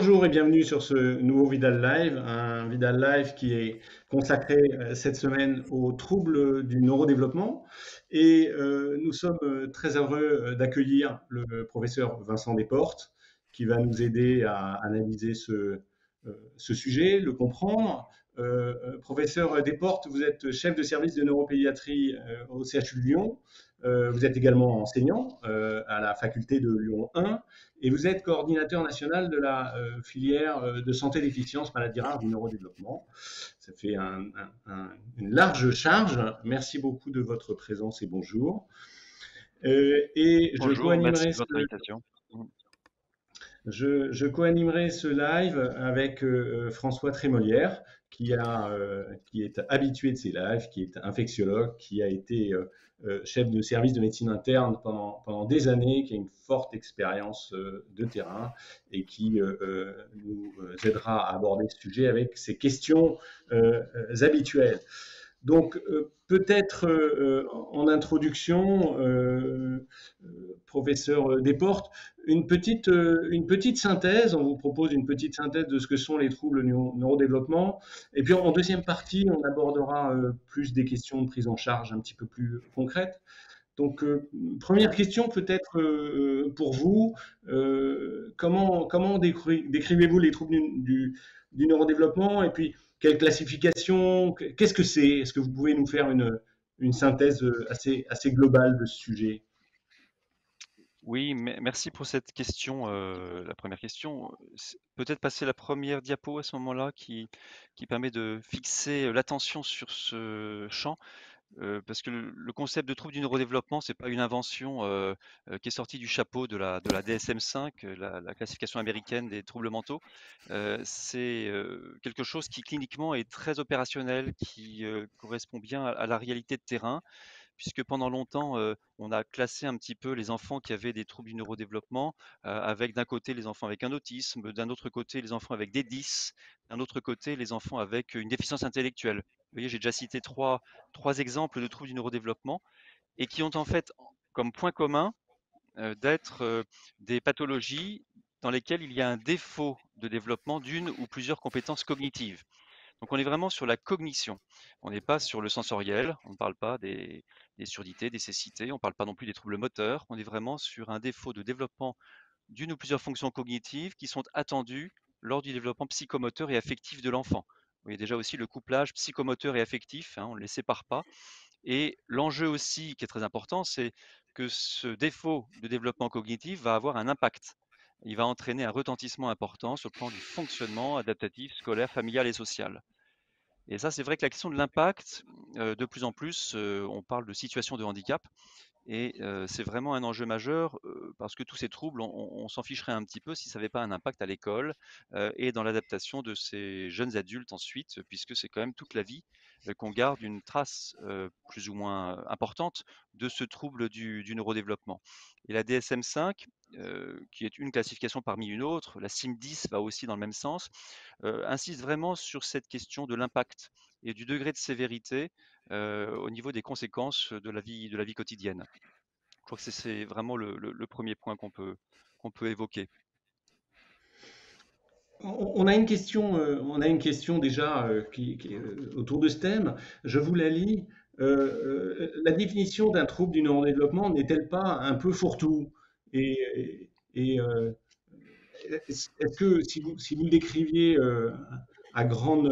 Bonjour et bienvenue sur ce nouveau Vidal Live, un Vidal Live qui est consacré cette semaine aux troubles du neurodéveloppement. Et nous sommes très heureux d'accueillir le professeur Vincent Desportes qui va nous aider à analyser ce sujet, le comprendre. Professeur Desportes, vous êtes chef de service de neuropédiatrie au CHU de Lyon. Vous êtes également enseignant à la faculté de Lyon 1 et vous êtes coordinateur national de la filière de santé déficience maladie rare du neurodéveloppement. Ça fait une large charge. Merci beaucoup de votre présence et bonjour. Et Bonjour, merci de votre invitation. je co-animerai ce live avec François Trémolière, qui est habitué de ces lives, qui est infectiologue, qui a été chef de service de médecine interne pendant des années, qui a une forte expérience de terrain et qui nous aidera à aborder ce sujet avec ses questions habituelles. Donc, peut-être en introduction, professeur Desportes, une petite synthèse, on vous propose une petite synthèse de ce que sont les troubles neurodéveloppement. Et puis en deuxième partie, on abordera plus des questions de prise en charge un petit peu plus concrètes. Donc, première question peut-être pour vous, comment décrivez-vous les troubles du neurodéveloppement et puis quelle classification, qu'est-ce que c'est? Est-ce que vous pouvez nous faire une synthèse assez globale de ce sujet? Oui, merci pour cette question, la première question. Peut-être passer la première diapo à ce moment-là qui permet de fixer l'attention sur ce champ. Parce que le concept de trouble du neurodéveloppement, c'est pas une invention qui est sortie du chapeau de la DSM-5, la classification américaine des troubles mentaux. C'est quelque chose qui cliniquement est très opérationnel, qui correspond bien à la réalité de terrain, puisque pendant longtemps, on a classé un petit peu les enfants qui avaient des troubles du neurodéveloppement, avec d'un côté les enfants avec un autisme, d'un autre côté les enfants avec des dys, d'un autre côté les enfants avec une déficience intellectuelle. Vous voyez, j'ai déjà cité trois exemples de troubles du neurodéveloppement et qui ont en fait comme point commun d'être des pathologies dans lesquelles il y a un défaut de développement d'une ou plusieurs compétences cognitives. Donc on est vraiment sur la cognition. On n'est pas sur le sensoriel, on ne parle pas des surdités, des cécités, on ne parle pas non plus des troubles moteurs, on est vraiment sur un défaut de développement d'une ou plusieurs fonctions cognitives qui sont attendues lors du développement psychomoteur et affectif de l'enfant. Vous voyez déjà aussi le couplage psychomoteur et affectif, hein, on ne les sépare pas. Et l'enjeu aussi qui est très important, c'est que ce défaut de développement cognitif va avoir un impact. Il va entraîner un retentissement important sur le plan du fonctionnement adaptatif, scolaire, familial et social. Et ça, c'est vrai que la question de l'impact, de plus en plus, on parle de situation de handicap et c'est vraiment un enjeu majeur, parce que tous ces troubles, on s'en ficherait un petit peu si ça n'avait pas un impact à l'école, et dans l'adaptation de ces jeunes adultes ensuite, puisque c'est quand même toute la vie, qu'on garde une trace, plus ou moins importante de ce trouble du neurodéveloppement. Et la DSM-5, qui est une classification parmi une autre, la CIM-10 va aussi dans le même sens, insiste vraiment sur cette question de l'impact et du degré de sévérité au niveau des conséquences de la vie quotidienne. Je crois que c'est vraiment le premier point qu'on peut évoquer. On a une question déjà qui est autour de ce thème. Je vous la lis. La définition d'un trouble du neurodéveloppement n'est-elle pas un peu fourre-tout? Et est-ce que si vous le décriviez à grande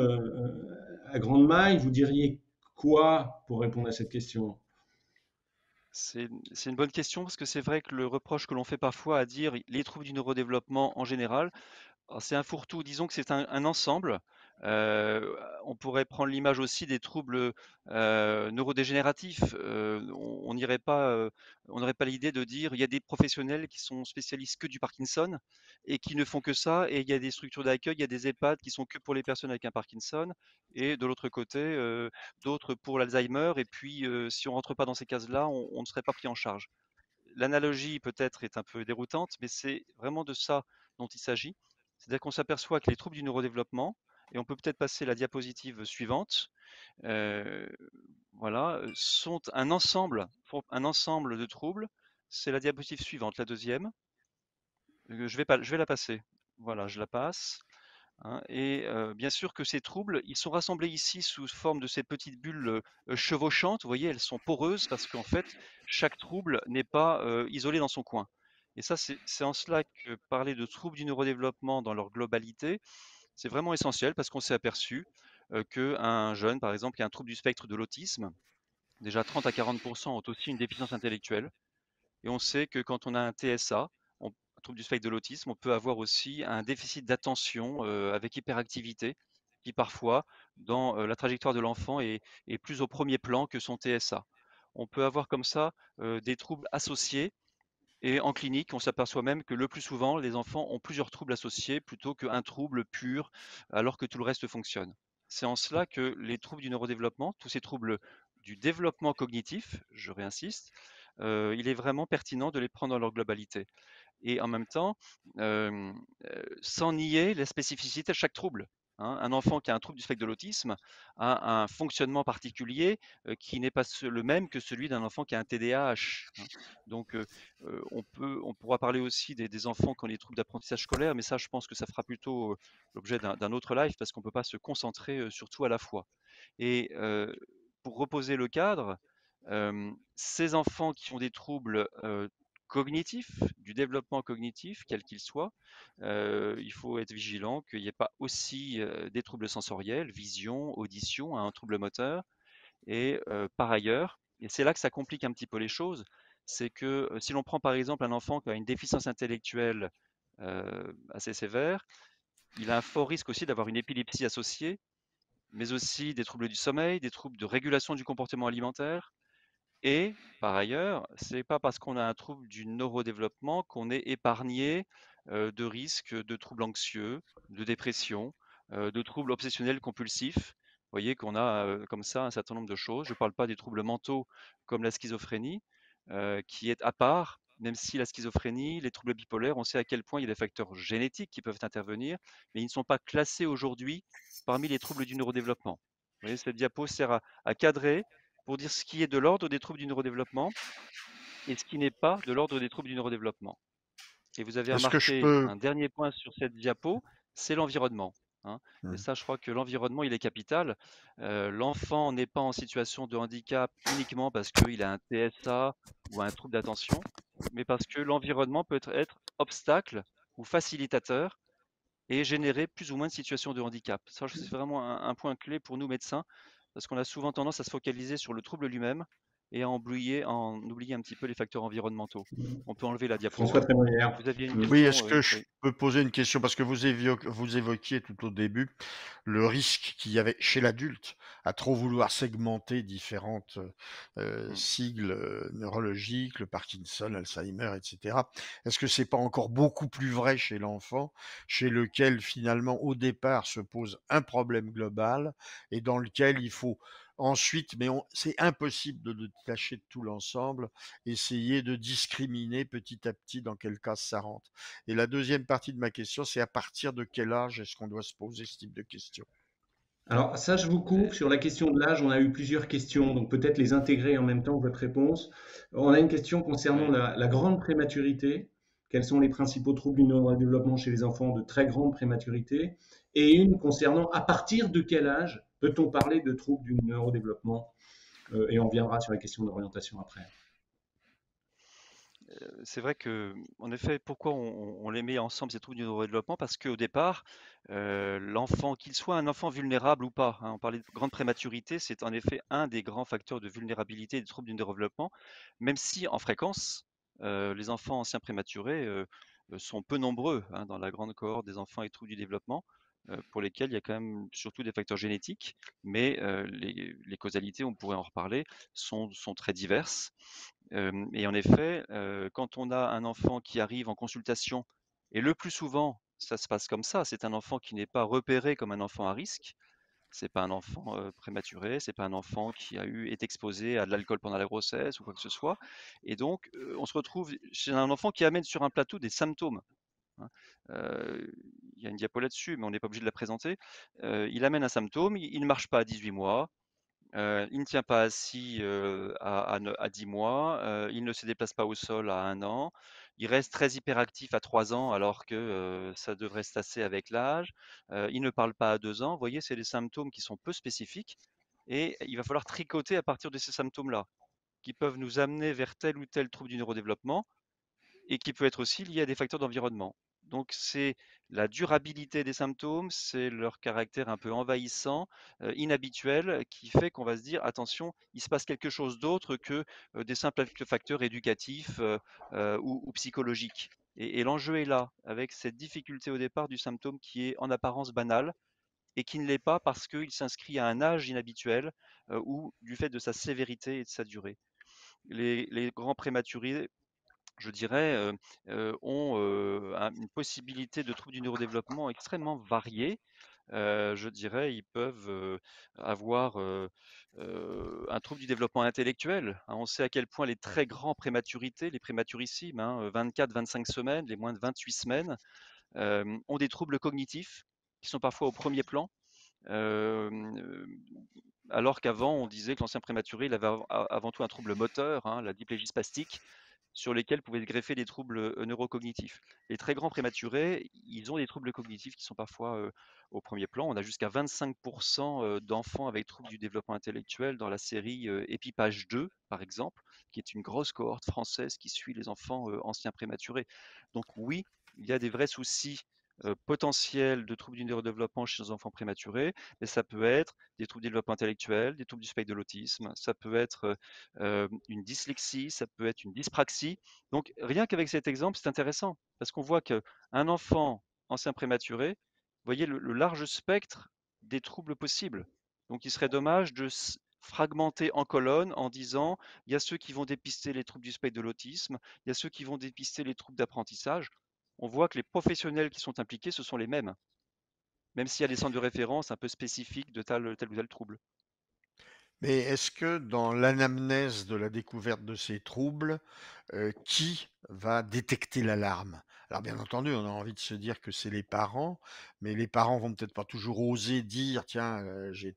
maille, vous diriez quoi pour répondre à cette question? C'est une bonne question parce que c'est vrai que le reproche que l'on fait parfois à dire les troubles du neurodéveloppement en général, alors c'est un fourre-tout, disons que c'est un ensemble. On pourrait prendre l'image aussi des troubles, neurodégénératifs. On n'irait pas, on n'aurait pas l'idée de dire: «Il y a des professionnels qui sont spécialistes que du Parkinson et qui ne font que ça et il y a des structures d'accueil, il y a des EHPAD qui sont que pour les personnes avec un Parkinson et de l'autre côté, d'autres pour l'Alzheimer et puis, si on rentre pas dans ces cases-là, on ne serait pas pris en charge». L'analogie peut-être est un peu déroutante, mais c'est vraiment de ça dont il s'agit. C'est-à-dire qu'on s'aperçoit que les troubles du neurodéveloppement, et on peut peut-être passer la diapositive suivante, euh, voilà, font un ensemble de troubles. C'est la diapositive suivante, la deuxième. Je vais la passer. voilà, je la passe. Hein, et bien sûr que ces troubles, ils sont rassemblés ici sous forme de ces petites bulles chevauchantes. Vous voyez, elles sont poreuses parce qu'en fait, chaque trouble n'est pas isolé dans son coin. Et ça, c'est en cela que parler de troubles du neurodéveloppement dans leur globalité, c'est vraiment essentiel parce qu'on s'est aperçu qu'un jeune, par exemple, qui a un trouble du spectre de l'autisme, déjà 30 à 40% ont aussi une déficience intellectuelle. Et on sait que quand on a un TSA, un trouble du spectre de l'autisme, on peut avoir aussi un déficit d'attention avec hyperactivité, qui parfois, dans la trajectoire de l'enfant, est plus au premier plan que son TSA. On peut avoir comme ça des troubles associés et en clinique, on s'aperçoit même que le plus souvent, les enfants ont plusieurs troubles associés plutôt qu'un trouble pur, alors que tout le reste fonctionne. C'est en cela que les troubles du neurodéveloppement, tous ces troubles du développement cognitif, je réinsiste, il est vraiment pertinent de les prendre dans leur globalité et en même temps, sans nier la spécificité de chaque trouble, hein. Un enfant qui a un trouble du spectre de l'autisme a un fonctionnement particulier, qui n'est pas le même que celui d'un enfant qui a un TDAH, hein. Donc, on pourra parler aussi des enfants qui ont des troubles d'apprentissage scolaire, mais ça, je pense que ça fera plutôt, l'objet d'un autre live parce qu'on ne peut pas se concentrer, sur tout à la fois. Et pour reposer le cadre, ces enfants qui ont des troubles, cognitifs, du développement cognitif, quel qu'il soit, il faut être vigilant qu'il n'y ait pas aussi, des troubles sensoriels, vision, audition, un trouble moteur et par ailleurs et c'est là que ça complique un petit peu les choses, c'est que, si l'on prend par exemple un enfant qui a une déficience intellectuelle, assez sévère, il a un fort risque aussi d'avoir une épilepsie associée mais aussi des troubles du sommeil, des troubles de régulation du comportement alimentaire. Et par ailleurs, c'est pas parce qu'on a un trouble du neurodéveloppement qu'on est épargné de risques de troubles anxieux, de dépression, de troubles obsessionnels compulsifs. Vous voyez qu'on a comme ça un certain nombre de choses. Je ne parle pas des troubles mentaux comme la schizophrénie, qui est à part, même si la schizophrénie, les troubles bipolaires, on sait à quel point il y a des facteurs génétiques qui peuvent intervenir, mais ils ne sont pas classés aujourd'hui parmi les troubles du neurodéveloppement. Vous voyez, cette diapo sert à cadrer pour dire ce qui est de l'ordre des troubles du neurodéveloppement et ce qui n'est pas de l'ordre des troubles du neurodéveloppement. Et vous avez Est-ce que je remarqué peux... un dernier point sur cette diapo, c'est l'environnement, hein. Et Hmm. ça, je crois que l'environnement, il est capital. L'enfant n'est pas en situation de handicap uniquement parce qu'il a un TSA ou un trouble d'attention, mais parce que l'environnement peut être obstacle ou facilitateur et générer plus ou moins de situations de handicap. Ça, c'est vraiment un point clé pour nous médecins, parce qu'on a souvent tendance à se focaliser sur le trouble lui-même et à en oublier un petit peu les facteurs environnementaux. On peut enlever la diapo François 1. Trémolière. Vous aviez une Oui, question, est-ce que je oui. peux poser une question? Parce que vous évoquiez tout au début le risque qu'il y avait chez l'adulte à trop vouloir segmenter différentes Mm. sigles neurologiques, le Parkinson, Alzheimer, etc. Est-ce que c'est pas encore beaucoup plus vrai chez l'enfant, chez lequel finalement au départ se pose un problème global et dans lequel il faut ensuite, mais c'est impossible de le détacher de tout l'ensemble, essayer de discriminer petit à petit dans quel cas ça rentre. Et la deuxième partie de ma question, c'est à partir de quel âge est-ce qu'on doit se poser ce type de questions? Alors ça, je vous coupe. Sur la question de l'âge, on a eu plusieurs questions, donc peut-être les intégrer en même temps que votre réponse. On a une question concernant Oui. la grande prématurité. Quels sont les principaux troubles du neurodéveloppement chez les enfants de très grande prématurité? Et une concernant à partir de quel âge peut-on parler de troubles du neurodéveloppement? Et on viendra sur les questions d'orientation après. C'est vrai que, en effet, pourquoi on les met ensemble, ces troubles du neurodéveloppement? Parce qu'au départ, l'enfant, qu'il soit un enfant vulnérable ou pas, hein, on parlait de grande prématurité, c'est en effet un des grands facteurs de vulnérabilité des troubles du neurodéveloppement, même si en fréquence, les enfants anciens prématurés sont peu nombreux hein, dans la grande cohorte des enfants avec troubles du développement, pour lesquels il y a quand même surtout des facteurs génétiques, mais les causalités, on pourrait en reparler, sont très diverses. Et en effet, quand on a un enfant qui arrive en consultation et le plus souvent, ça se passe comme ça, c'est un enfant qui n'est pas repéré comme un enfant à risque. C'est pas un enfant, prématuré, c'est pas un enfant qui a été exposé à de l'alcool pendant la grossesse ou quoi que ce soit et donc on se retrouve chez un enfant qui amène sur un plateau des symptômes, hein. Il y a une diapo là-dessus, mais on n'est pas obligé de la présenter. Il amène un symptôme, il ne marche pas à 18 mois, il ne tient pas assis, à 10 mois, il ne se déplace pas au sol à 1 an, il reste très hyperactif à 3 ans alors que ça devrait se tasser avec l'âge. Il ne parle pas à 2 ans. Vous voyez, c'est des symptômes qui sont peu spécifiques et il va falloir tricoter à partir de ces symptômes-là, qui peuvent nous amener vers tel ou tel trouble du neurodéveloppement et qui peut être aussi lié à des facteurs d'environnement. Donc c'est la durabilité des symptômes, c'est leur caractère un peu envahissant, inhabituel, qui fait qu'on va se dire: «Attention, il se passe quelque chose d'autre que, des simples facteurs éducatifs, ou psychologiques» et l'enjeu est là, avec cette difficulté au départ du symptôme qui est en apparence banal et qui ne l'est pas parce qu'il s'inscrit à un âge inhabituel, ou du fait de sa sévérité et de sa durée. Les grands prématurés, je dirais, ont, une possibilité de troubles du neurodéveloppement extrêmement variés. Je dirais, ils peuvent, avoir, un trouble du développement intellectuel, hein. On sait à quel point les très grands prématurités, les prématurissimes, hein, 24-25 semaines, les moins de 28 semaines, ont des troubles cognitifs qui sont parfois au premier plan. Hem, Alors qu'avant, on disait que l'ancien prématuré, il avait avant tout un trouble moteur, hein, la diplégie spastique, sur lesquels pouvaient se greffer des troubles neurocognitifs. Les très grands prématurés, ils ont des troubles cognitifs qui sont parfois au premier plan. On a jusqu'à 25% d'enfants avec troubles du développement intellectuel dans la série Épipage 2, par exemple, qui est une grosse cohorte française qui suit les enfants anciens prématurés. Donc oui, il y a des vrais soucis potentiels de troubles du neurodéveloppement chez les enfants prématurés, mais ça peut être des troubles du développement intellectuel, des troubles du spectre de l'autisme, ça peut être une dyslexie, ça peut être une dyspraxie. Donc rien qu'avec cet exemple, c'est intéressant parce qu'on voit qu'un enfant ancien prématuré, vous voyez le large spectre des troubles possibles. Donc il serait dommage de fragmenter en colonne en disant il y a ceux qui vont dépister les troubles du spectre de l'autisme, il y a ceux qui vont dépister les troubles d'apprentissage. On voit que les professionnels qui sont impliqués, ce sont les mêmes, même s'il y a des centres de référence un peu spécifiques de tel ou tel trouble. Mais est-ce que dans l'anamnèse de la découverte de ces troubles, qui va détecter l'alarme? Alors bien entendu, on a envie de se dire que c'est les parents, mais les parents vont peut-être pas toujours oser dire: «Tiens, j'ai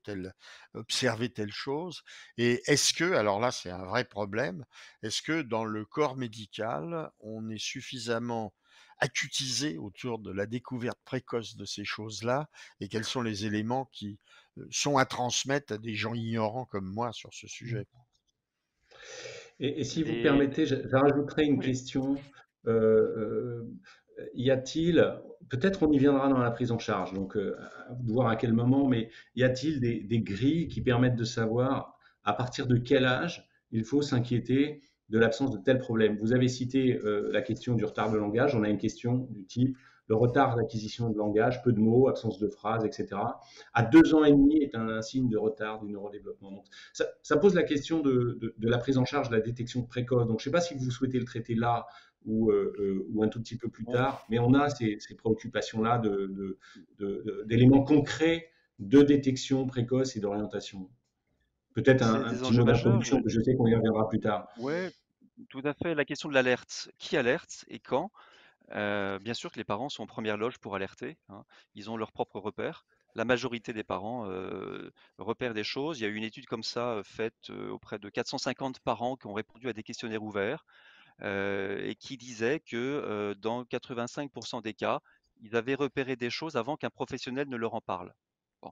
observé telle chose» et est-ce que, alors là, c'est un vrai problème, est-ce que dans le corps médical, on est suffisamment acutisé autour de la découverte précoce de ces choses-là et quels sont les éléments qui sont à transmettre à des gens ignorants comme moi sur ce sujet. Et si vous Les... permettez, je rajouterai une Oui. question. Euh, Y a-t-il, peut-être on y viendra dans la prise en charge, donc à vous de voir à quel moment, mais y a-t-il des grilles qui permettent de savoir à partir de quel âge il faut s'inquiéter de l'absence de tel problème? Vous avez cité la question du retard de langage. On a une question du type le retard d'acquisition de langage, peu de mots, absence de phrases, etc. À 2 ans et demi est un signe de retard du neurodéveloppement. Donc, ça pose la question de la prise en charge, de la détection précoce. Donc, je ne sais pas si vous souhaitez le traiter là ou un tout petit peu plus On- tard, mais on a ces préoccupations-là d'éléments concrets de détection précoce et d'orientation. Peut-être C'est un des petit enjeux mot majeurs. d'introduction, que je sais qu'on y reviendra plus tard. Ouais, tout à fait. La question de l'alerte. Qui alerte et quand? Bien sûr que les parents sont en première loge pour alerter, hein. Ils ont leurs propres repères. La majorité des parents repèrent des choses. Il y a eu une étude comme ça faite auprès de 450 parents qui ont répondu à des questionnaires ouverts et qui disait que dans 85% des cas, ils avaient repéré des choses avant qu'un professionnel ne leur en parle. Bon.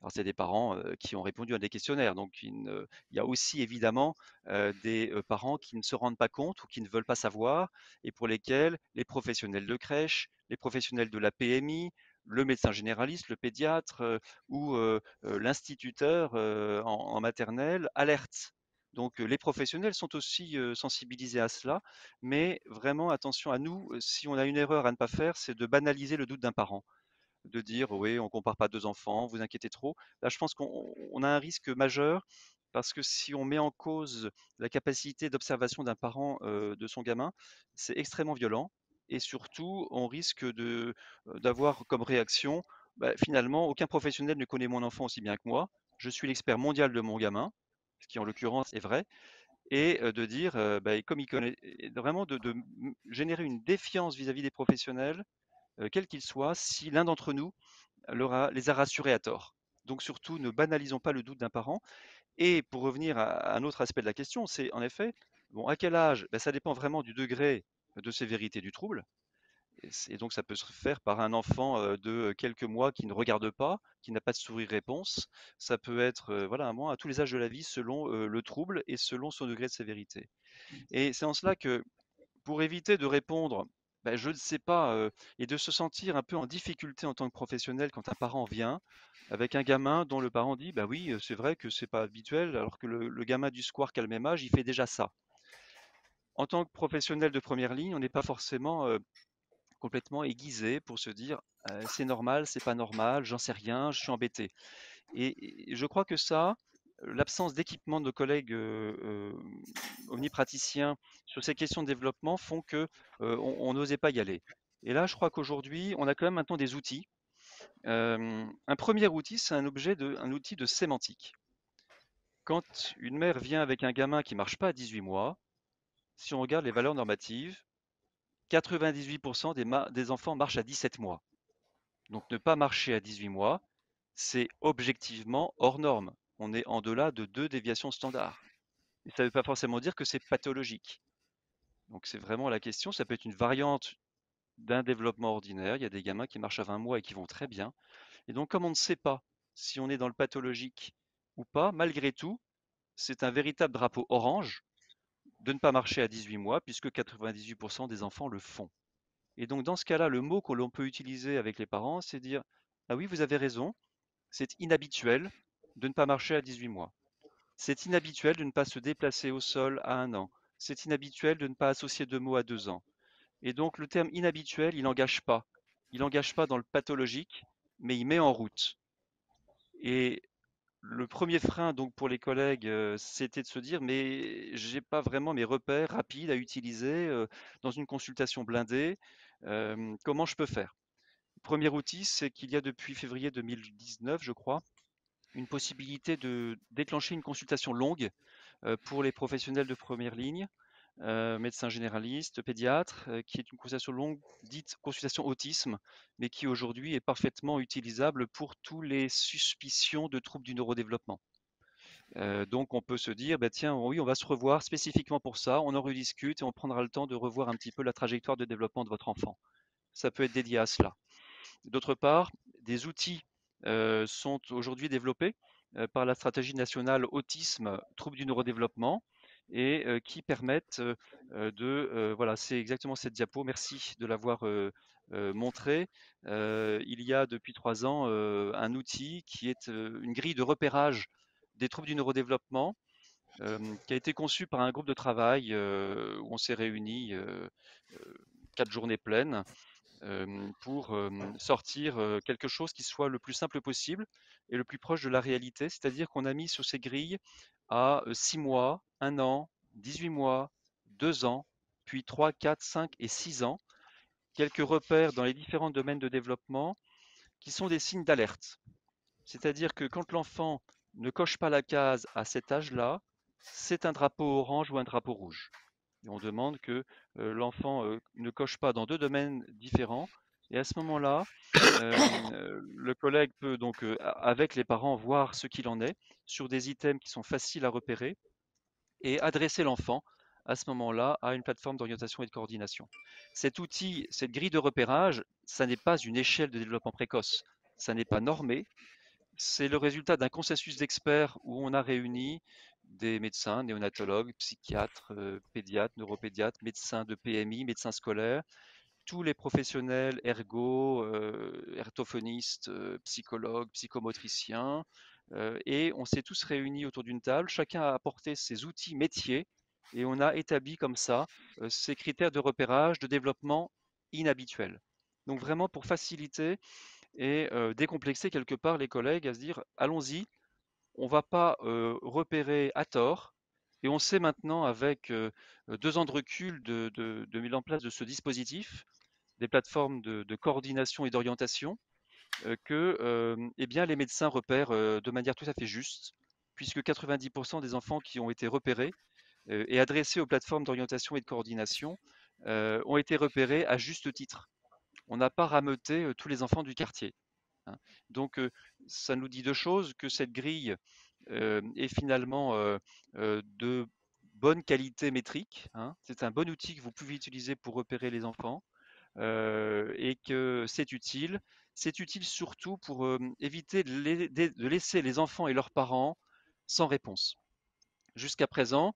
Alors, c'est des parents qui ont répondu à des questionnaires. Donc, il y a aussi évidemment des parents qui ne se rendent pas compte ou qui ne veulent pas savoir et pour lesquels les professionnels de crèche, les professionnels de la PMI, le médecin généraliste, le pédiatre ou l'instituteur en maternelle alertent. Donc, les professionnels sont aussi sensibilisés à cela, mais vraiment attention à nous, si on a une erreur à ne pas faire, c'est de banaliser le doute d'un parent, de dire: «Oui, on compare pas 2 enfants, vous inquiétez trop». Là, je pense qu'on a un risque majeur parce que si on met en cause la capacité d'observation d'un parent, de son gamin, c'est extrêmement violent et surtout on risque d'avoir comme réaction: «Bah, finalement aucun professionnel ne connaît mon enfant aussi bien que moi. Je suis l'expert mondial de mon gamin», ce qui en l'occurrence est vrai et de dire, bah, comme il connaît et vraiment générer une défiance vis-à-vis des professionnels, quels qu'ils soient, si l'un d'entre nous les a rassurés à tort. Donc surtout, ne banalisons pas le doute d'un parent. Et pour revenir à un autre aspect de la question, c'est en effet, bon, à quel âge? Ben, ça dépend vraiment du degré de sévérité du trouble. Et donc, ça peut se faire par un enfant de quelques mois qui ne regarde pas, qui n'a pas de sourire-réponse. Ça peut être voilà, à tous les âges de la vie, selon le trouble et selon son degré de sévérité. Et c'est en cela que, pour éviter de répondre, je ne sais pas, et de se sentir un peu en difficulté en tant que professionnel quand un parent vient avec un gamin dont le parent dit, bah oui, c'est vrai que c'est pas habituel, alors que le gamin du square qui a le même âge, il fait déjà ça. En tant que professionnel de première ligne, on n'est pas forcément complètement aiguisé pour se dire, c'est normal, c'est pas normal, j'en sais rien, je suis embêté. Et je crois que ça, l'absence d'équipement de nos collègues omnipraticiens sur ces questions de développement font que on n'osait pas y aller. Et là, je crois qu'aujourd'hui, on a quand même maintenant des outils. Un premier outil, c'est un outil de sémantique. Quand une mère vient avec un gamin qui marche pas à 18 mois, si on regarde les valeurs normatives, 98% des enfants marchent à 17 mois. Donc ne pas marcher à 18 mois, c'est objectivement hors norme. On est en delà de 2 déviations standards. Et ça ne veut pas forcément dire que c'est pathologique. Donc c'est vraiment la question, ça peut être une variante d'un développement ordinaire. Il y a des gamins qui marchent à 20 mois et qui vont très bien. Et donc comme on ne sait pas si on est dans le pathologique ou pas, malgré tout, c'est un véritable drapeau orange de ne pas marcher à 18 mois puisque 98% des enfants le font. Et donc dans ce cas-là, le mot que l'on peut utiliser avec les parents, c'est dire: ah oui, vous avez raison, c'est inhabituel de ne pas marcher à 18 mois. C'est inhabituel de ne pas se déplacer au sol à 1 an. C'est inhabituel de ne pas associer 2 mots à 2 ans. Et donc le terme inhabituel, il n'engage pas. Il n'engage pas dans le pathologique, mais il met en route. Et le premier frein donc pour les collègues, c'était de se dire: mais j'ai pas vraiment mes repères rapides à utiliser dans une consultation blindée. Comment je peux faire? Premier outil, c'est qu'il y a depuis février 2019, je crois, une possibilité de déclencher une consultation longue pour les professionnels de première ligne, médecins généralistes, pédiatres, qui est une consultation longue, dite consultation autisme, mais qui aujourd'hui est parfaitement utilisable pour tous les suspicions de troubles du neurodéveloppement. Donc on peut se dire, tiens, oui, on va se revoir spécifiquement pour ça, on en rediscute et on prendra le temps de revoir un petit peu la trajectoire de développement de votre enfant. Ça peut être dédié à cela. D'autre part, des outils sont aujourd'hui développés par la stratégie nationale autisme, troubles du neurodéveloppement, et qui permettent voilà, c'est exactement cette diapo, merci de l'avoir montré. Il y a depuis 3 ans un outil qui est une grille de repérage des troubles du neurodéveloppement qui a été conçu par un groupe de travail où on s'est réunis 4 journées pleines pour sortir quelque chose qui soit le plus simple possible et le plus proche de la réalité. C'est-à-dire qu'on a mis sur ces grilles à 6 mois, 1 an, 18 mois, 2 ans, puis 3, 4, 5 et 6 ans, quelques repères dans les différents domaines de développement qui sont des signes d'alerte. C'est-à-dire que quand l'enfant ne coche pas la case à cet âge-là, c'est un drapeau orange ou un drapeau rouge. Et on demande que l'enfant ne coche pas dans 2 domaines différents. Et à ce moment-là, le collègue peut donc, avec les parents, voir ce qu'il en est sur des items qui sont faciles à repérer et adresser l'enfant à ce moment-là à une plateforme d'orientation et de coordination. Cet outil, cette grille de repérage, ça n'est pas une échelle de développement précoce. Ça n'est pas normé, c'est le résultat d'un consensus d'experts où on a réuni des médecins, néonatologues, psychiatres, pédiatres, neuropédiatres, médecins de PMI, médecins scolaires, tous les professionnels ergo, orthophonistes, psychologues, psychomotriciens, et on s'est tous réunis autour d'une table. Chacun a apporté ses outils métiers et on a établi comme ça ces critères de repérage, de développement inhabituels. Donc vraiment pour faciliter et décomplexer quelque part les collègues à se dire: allons-y, on ne va pas repérer à tort. Et on sait maintenant, avec 2 ans de recul de mise en place de ce dispositif, des plateformes de coordination et d'orientation, que eh bien, les médecins repèrent de manière tout à fait juste, puisque 90% des enfants qui ont été repérés et adressés aux plateformes d'orientation et de coordination ont été repérés à juste titre. On n'a pas rameuté tous les enfants du quartier. Hein. Donc, ça nous dit 2 choses, que cette grille est finalement de bonne qualité métrique, hein. C'est un bon outil que vous pouvez utiliser pour repérer les enfants et que c'est utile. C'est utile surtout pour éviter de laisser les enfants et leurs parents sans réponse. Jusqu'à présent,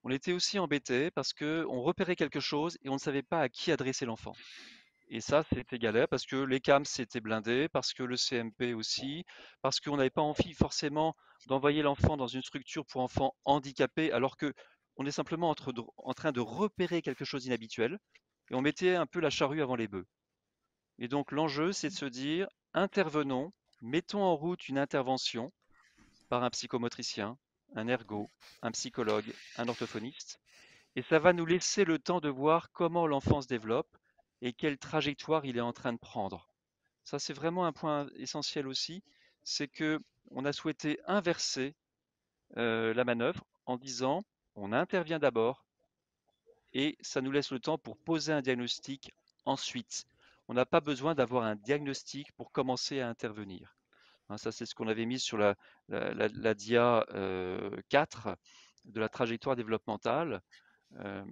on était aussi embêtés parce qu'on repérait quelque chose et on ne savait pas à qui adresser l'enfant. Et ça, c'était galère parce que les CAMS étaient blindés, parce que le CMP aussi, parce qu'on n'avait pas envie forcément d'envoyer l'enfant dans une structure pour enfants handicapés, alors que on est simplement en train de repérer quelque chose d'inhabituel et on mettait un peu la charrue avant les bœufs. Et donc l'enjeu, c'est de se dire, intervenons, mettons en route une intervention par un psychomotricien, un ergo, un psychologue, un orthophoniste, et ça va nous laisser le temps de voir comment l'enfant se développe et quelle trajectoire il est en train de prendre. Ça, c'est vraiment un point essentiel aussi, c'est que on a souhaité inverser la manœuvre en disant on intervient d'abord et ça nous laisse le temps pour poser un diagnostic ensuite. On n'a pas besoin d'avoir un diagnostic pour commencer à intervenir. Hein, ça, c'est ce qu'on avait mis sur la dia 4 de la trajectoire développementale. Euh,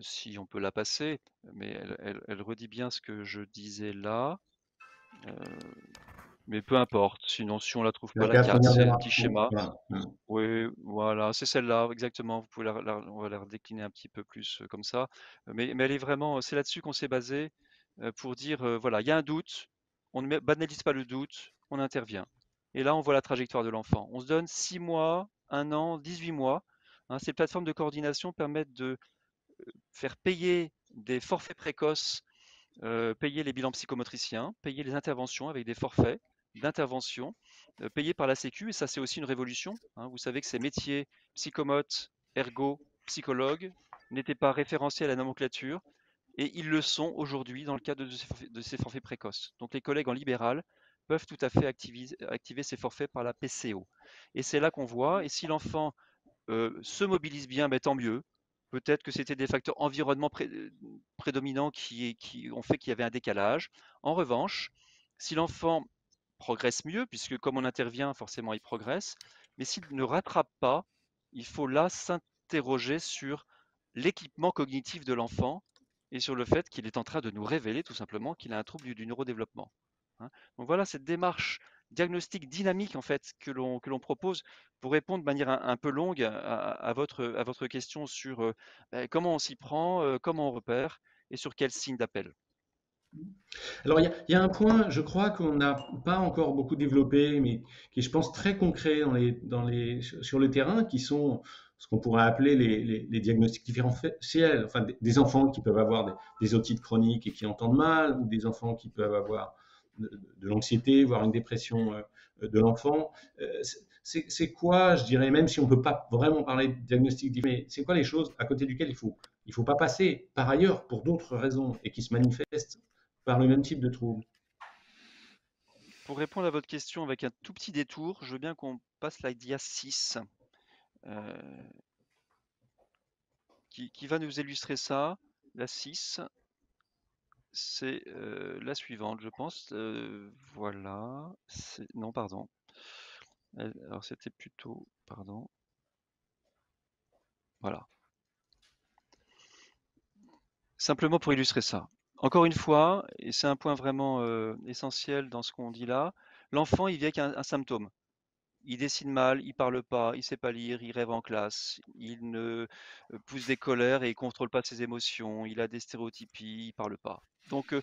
si on peut la passer, mais elle redit bien ce que je disais là. Mais peu importe, sinon si on la trouve pas La la 4, 4, on y c'est un reviendra. petit schéma. Voilà. Oui, voilà, c'est celle-là, exactement. Vous pouvez on va la redécliner un petit peu plus comme ça. Mais elle est vraiment, c'est là-dessus qu'on s'est basé pour dire, voilà, il y a un doute, on ne banalise pas le doute, on intervient. Et là, on voit la trajectoire de l'enfant. On se donne 6 mois, 1 an, 18 mois. Hein, ces plateformes de coordination permettent de faire payer des forfaits précoces, payer les bilans psychomotriciens, payer les interventions avec des forfaits d'intervention payés par la Sécu. Et ça, c'est aussi une révolution. Hein. Vous savez que ces métiers, psychomotes, ergo, psychologues, n'étaient pas référencés à la nomenclature. Et ils le sont aujourd'hui dans le cadre de ces forfaits précoces. Donc les collègues en libéral peuvent tout à fait activer ces forfaits par la PCO. Et c'est là qu'on voit, et si l'enfant se mobilisent bien, mais tant mieux. Peut-être que c'était des facteurs environnement prédominants qui ont fait qu'il y avait un décalage. En revanche, si l'enfant progresse mieux, puisque comme on intervient, forcément il progresse, mais s'il ne rattrape pas, il faut là s'interroger sur l'équipement cognitif de l'enfant et sur le fait qu'il est en train de nous révéler tout simplement qu'il a un trouble du neurodéveloppement. Hein. Donc voilà cette démarche diagnostic dynamique en fait que l'on propose pour répondre de manière un peu longue à votre question sur comment on s'y prend, comment on repère et sur quel signe d'appel. Alors, il y a un point, je crois, qu'on n'a pas encore beaucoup développé, mais qui est, je pense, très concret sur le terrain, qui sont ce qu'on pourrait appeler les diagnostics différentiels, enfin, des enfants qui peuvent avoir des otites chroniques et qui entendent mal, ou des enfants qui peuvent avoir de l'anxiété, voire une dépression de l'enfant. C'est quoi, je dirais, même si on ne peut pas vraiment parler de diagnostic différentiel, mais c'est quoi les choses à côté duquel il faut pas passer par ailleurs pour d'autres raisons et qui se manifestent par le même type de trouble? Pour répondre à votre question avec un tout petit détour, je veux bien qu'on passe la dia 6 euh, qui va nous illustrer ça. La 6, c'est la suivante, je pense. Voilà. Non, pardon. Alors c'était plutôt... Pardon. Voilà. Simplement pour illustrer ça. Encore une fois, et c'est un point vraiment essentiel dans ce qu'on dit là, l'enfant, il vient avec un symptôme. Il dessine mal, il parle pas, il sait pas lire, il rêve en classe, il ne pousse des colères et il contrôle pas ses émotions, il a des stéréotypies, il parle pas. Donc,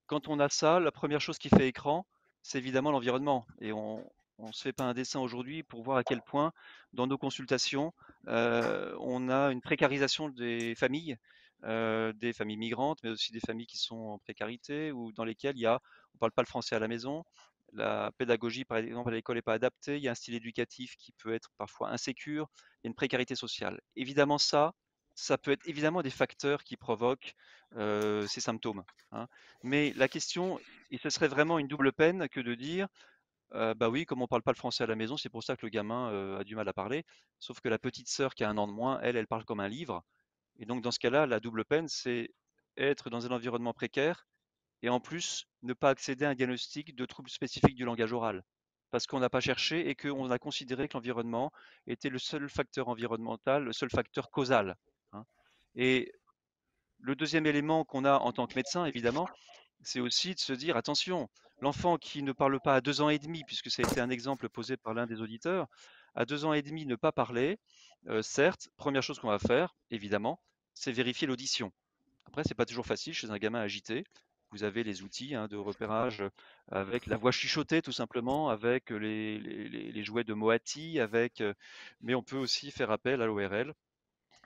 quand on a ça, la première chose qui fait écran, c'est évidemment l'environnement. Et on se fait pas un dessin aujourd'hui pour voir à quel point, dans nos consultations, on a une précarisation des familles migrantes, mais aussi des familles qui sont en précarité ou dans lesquelles on parle pas le français à la maison, la pédagogie, par exemple, à l'école n'est pas adaptée, il y a un style éducatif qui peut être parfois insécure, il y a une précarité sociale. Évidemment, ça peut être évidemment des facteurs qui provoquent ces symptômes. Hein. Mais la question, et ce serait vraiment une double peine que de dire, bah oui, comme on ne parle pas le français à la maison, c'est pour ça que le gamin a du mal à parler. Sauf que la petite sœur qui a 1 an de moins, elle parle comme un livre. Et donc dans ce cas-là, la double peine, c'est être dans un environnement précaire et en plus ne pas accéder à un diagnostic de troubles spécifiques du langage oral. parce qu'on n'a pas cherché et qu'on a considéré que l'environnement était le seul facteur environnemental, le seul facteur causal, hein. Et le deuxième élément qu'on a en tant que médecin, évidemment, c'est aussi de se dire, attention, l'enfant qui ne parle pas à 2 ans et demi, puisque ça a été un exemple posé par l'un des auditeurs, à 2 ans et demi, ne pas parler, certes, première chose qu'on va faire, évidemment, c'est vérifier l'audition. Après, c'est pas toujours facile chez un gamin agité. Vous avez les outils de repérage avec la voix chuchotée, tout simplement, avec les jouets de Moati, mais on peut aussi faire appel à l'ORL,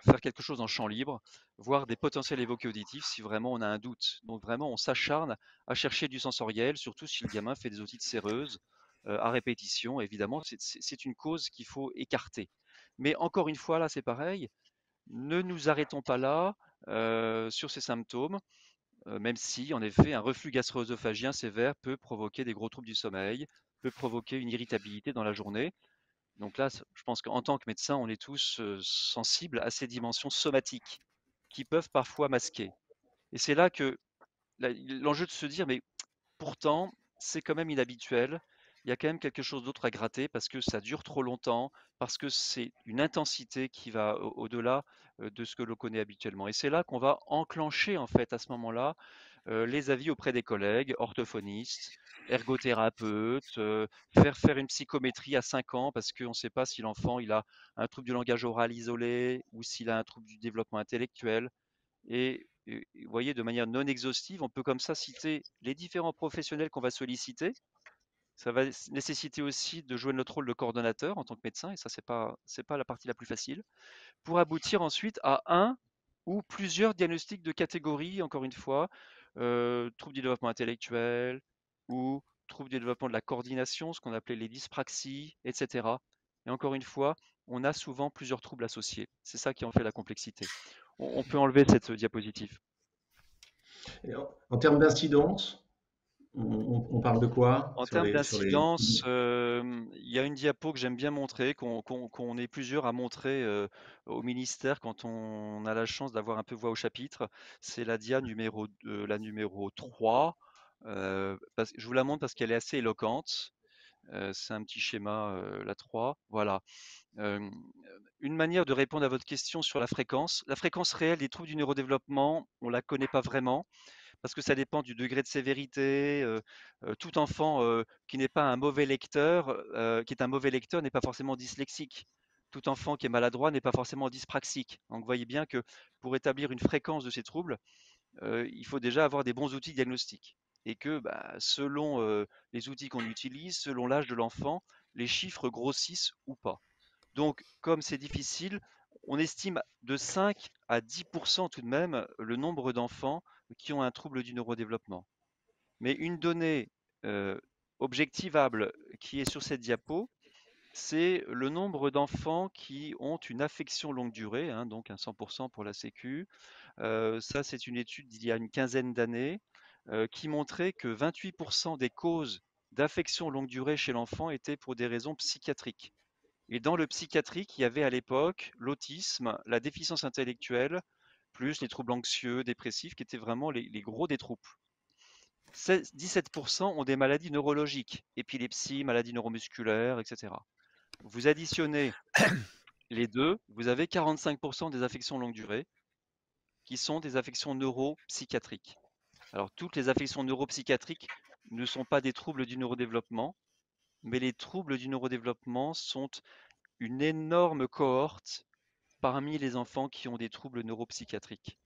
faire quelque chose en champ libre, voir des potentiels évoqués auditifs si vraiment on a un doute. Donc vraiment, on s'acharne à chercher du sensoriel, surtout si le gamin fait des otites séreuses à répétition. Évidemment, c'est une cause qu'il faut écarter. Mais encore une fois, là, c'est pareil. Ne nous arrêtons pas là sur ces symptômes, même si, en effet, un reflux gastro-œsophagien sévère peut provoquer des gros troubles du sommeil, peut provoquer une irritabilité dans la journée. Donc là, je pense qu'en tant que médecin, on est tous sensibles à ces dimensions somatiques qui peuvent parfois masquer. Et c'est là que l'enjeu de se dire, mais pourtant, c'est quand même inhabituel. Il y a quand même quelque chose d'autre à gratter parce que ça dure trop longtemps, parce que c'est une intensité qui va au-delà de ce que l'on connaît habituellement. Et c'est là qu'on va enclencher, en fait, à ce moment-là, les avis auprès des collègues, orthophonistes, ergothérapeutes, faire une psychométrie à 5 ans parce qu'on ne sait pas si l'enfant il a un trouble du langage oral isolé ou s'il a un trouble du développement intellectuel. Et vous voyez, de manière non exhaustive, on peut comme ça citer les différents professionnels qu'on va solliciter. Ça va nécessiter aussi de jouer notre rôle de coordonnateur en tant que médecin, et ça, c'est pas la partie la plus facile, pour aboutir ensuite à un ou plusieurs diagnostics de catégorie, encore une fois, troubles du développement intellectuel ou troubles du développement de la coordination, ce qu'on appelait les dyspraxies, etc. Et encore une fois, on a souvent plusieurs troubles associés. C'est ça qui en fait la complexité. On peut enlever cette diapositive. Et en termes d'incidence, on parle de quoi En sur termes les, sur les... d'incidence, il y a une diapo que j'aime bien montrer, qu'on est plusieurs à montrer au ministère quand on a la chance d'avoir un peu voix au chapitre. C'est la dia la numéro 3. Je vous la montre parce qu'elle est assez éloquente. C'est un petit schéma, la 3. Voilà. Euh, une manière de répondre à votre question sur la fréquence. La fréquence réelle des troubles du neurodéveloppement, on ne la connaît pas vraiment parce que ça dépend du degré de sévérité. Tout enfant qui n'est pas un mauvais lecteur, qui est un mauvais lecteur, n'est pas forcément dyslexique. Tout enfant qui est maladroit n'est pas forcément dyspraxique. Donc, vous voyez bien que pour établir une fréquence de ces troubles, il faut déjà avoir des bons outils diagnostiques. Et que selon les outils qu'on utilise, selon l'âge de l'enfant, les chiffres grossissent ou pas. Donc, comme c'est difficile, on estime de 5 à 10% tout de même le nombre d'enfants qui ont un trouble du neurodéveloppement. Mais une donnée objectivable qui est sur cette diapo, c'est le nombre d'enfants qui ont une affection longue durée, donc un 100% pour la Sécu. Ça, c'est une étude d'il y a une quinzaine d'années qui montrait que 28% des causes d'affection longue durée chez l'enfant étaient pour des raisons psychiatriques. Et dans le psychiatrique, il y avait à l'époque l'autisme, la déficience intellectuelle, plus les troubles anxieux, dépressifs, qui étaient vraiment les gros des troupes. 17% ont des maladies neurologiques, épilepsie, maladies neuromusculaires, etc. Vous additionnez les deux, vous avez 45% des affections longue durée, qui sont des affections neuropsychiatriques. Alors, toutes les affections neuropsychiatriques ne sont pas des troubles du neurodéveloppement, mais les troubles du neurodéveloppement sont une énorme cohorte parmi les enfants qui ont des troubles neuropsychiatriques.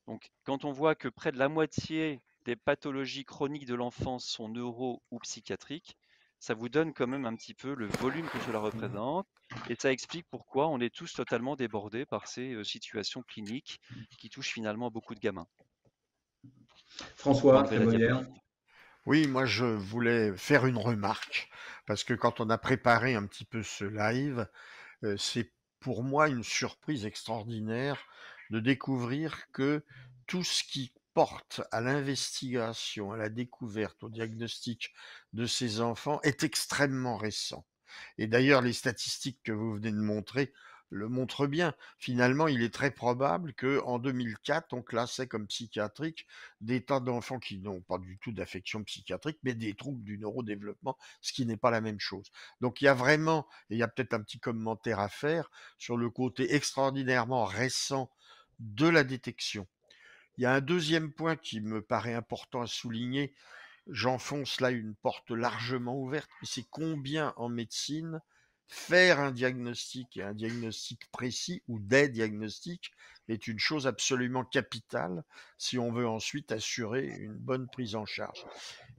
Donc, quand on voit que près de la moitié des pathologies chroniques de l'enfance sont neuro ou psychiatriques, ça vous donne quand même un petit peu le volume que cela représente et ça explique pourquoi on est tous totalement débordés par ces situations cliniques qui touchent finalement beaucoup de gamins. François Crémolière. Oui, moi je voulais faire une remarque parce que quand on a préparé un petit peu ce live, c'est pour moi une surprise extraordinaire de découvrir que tout ce qui porte à l'investigation, à la découverte, au diagnostic de ces enfants est extrêmement récent. Et d'ailleurs, les statistiques que vous venez de montrer le montre bien. Finalement, il est très probable qu'en 2004, on classait comme psychiatrique des tas d'enfants qui n'ont pas du tout d'affection psychiatrique, mais des troubles du neurodéveloppement, ce qui n'est pas la même chose. Donc il y a vraiment, et il y a peut-être un petit commentaire à faire sur le côté extraordinairement récent de la détection. Il y a un deuxième point qui me paraît important à souligner. J'enfonce là une porte largement ouverte, mais c'est combien en médecine faire un diagnostic et un diagnostic précis ou des diagnostics est une chose absolument capitale si on veut ensuite assurer une bonne prise en charge.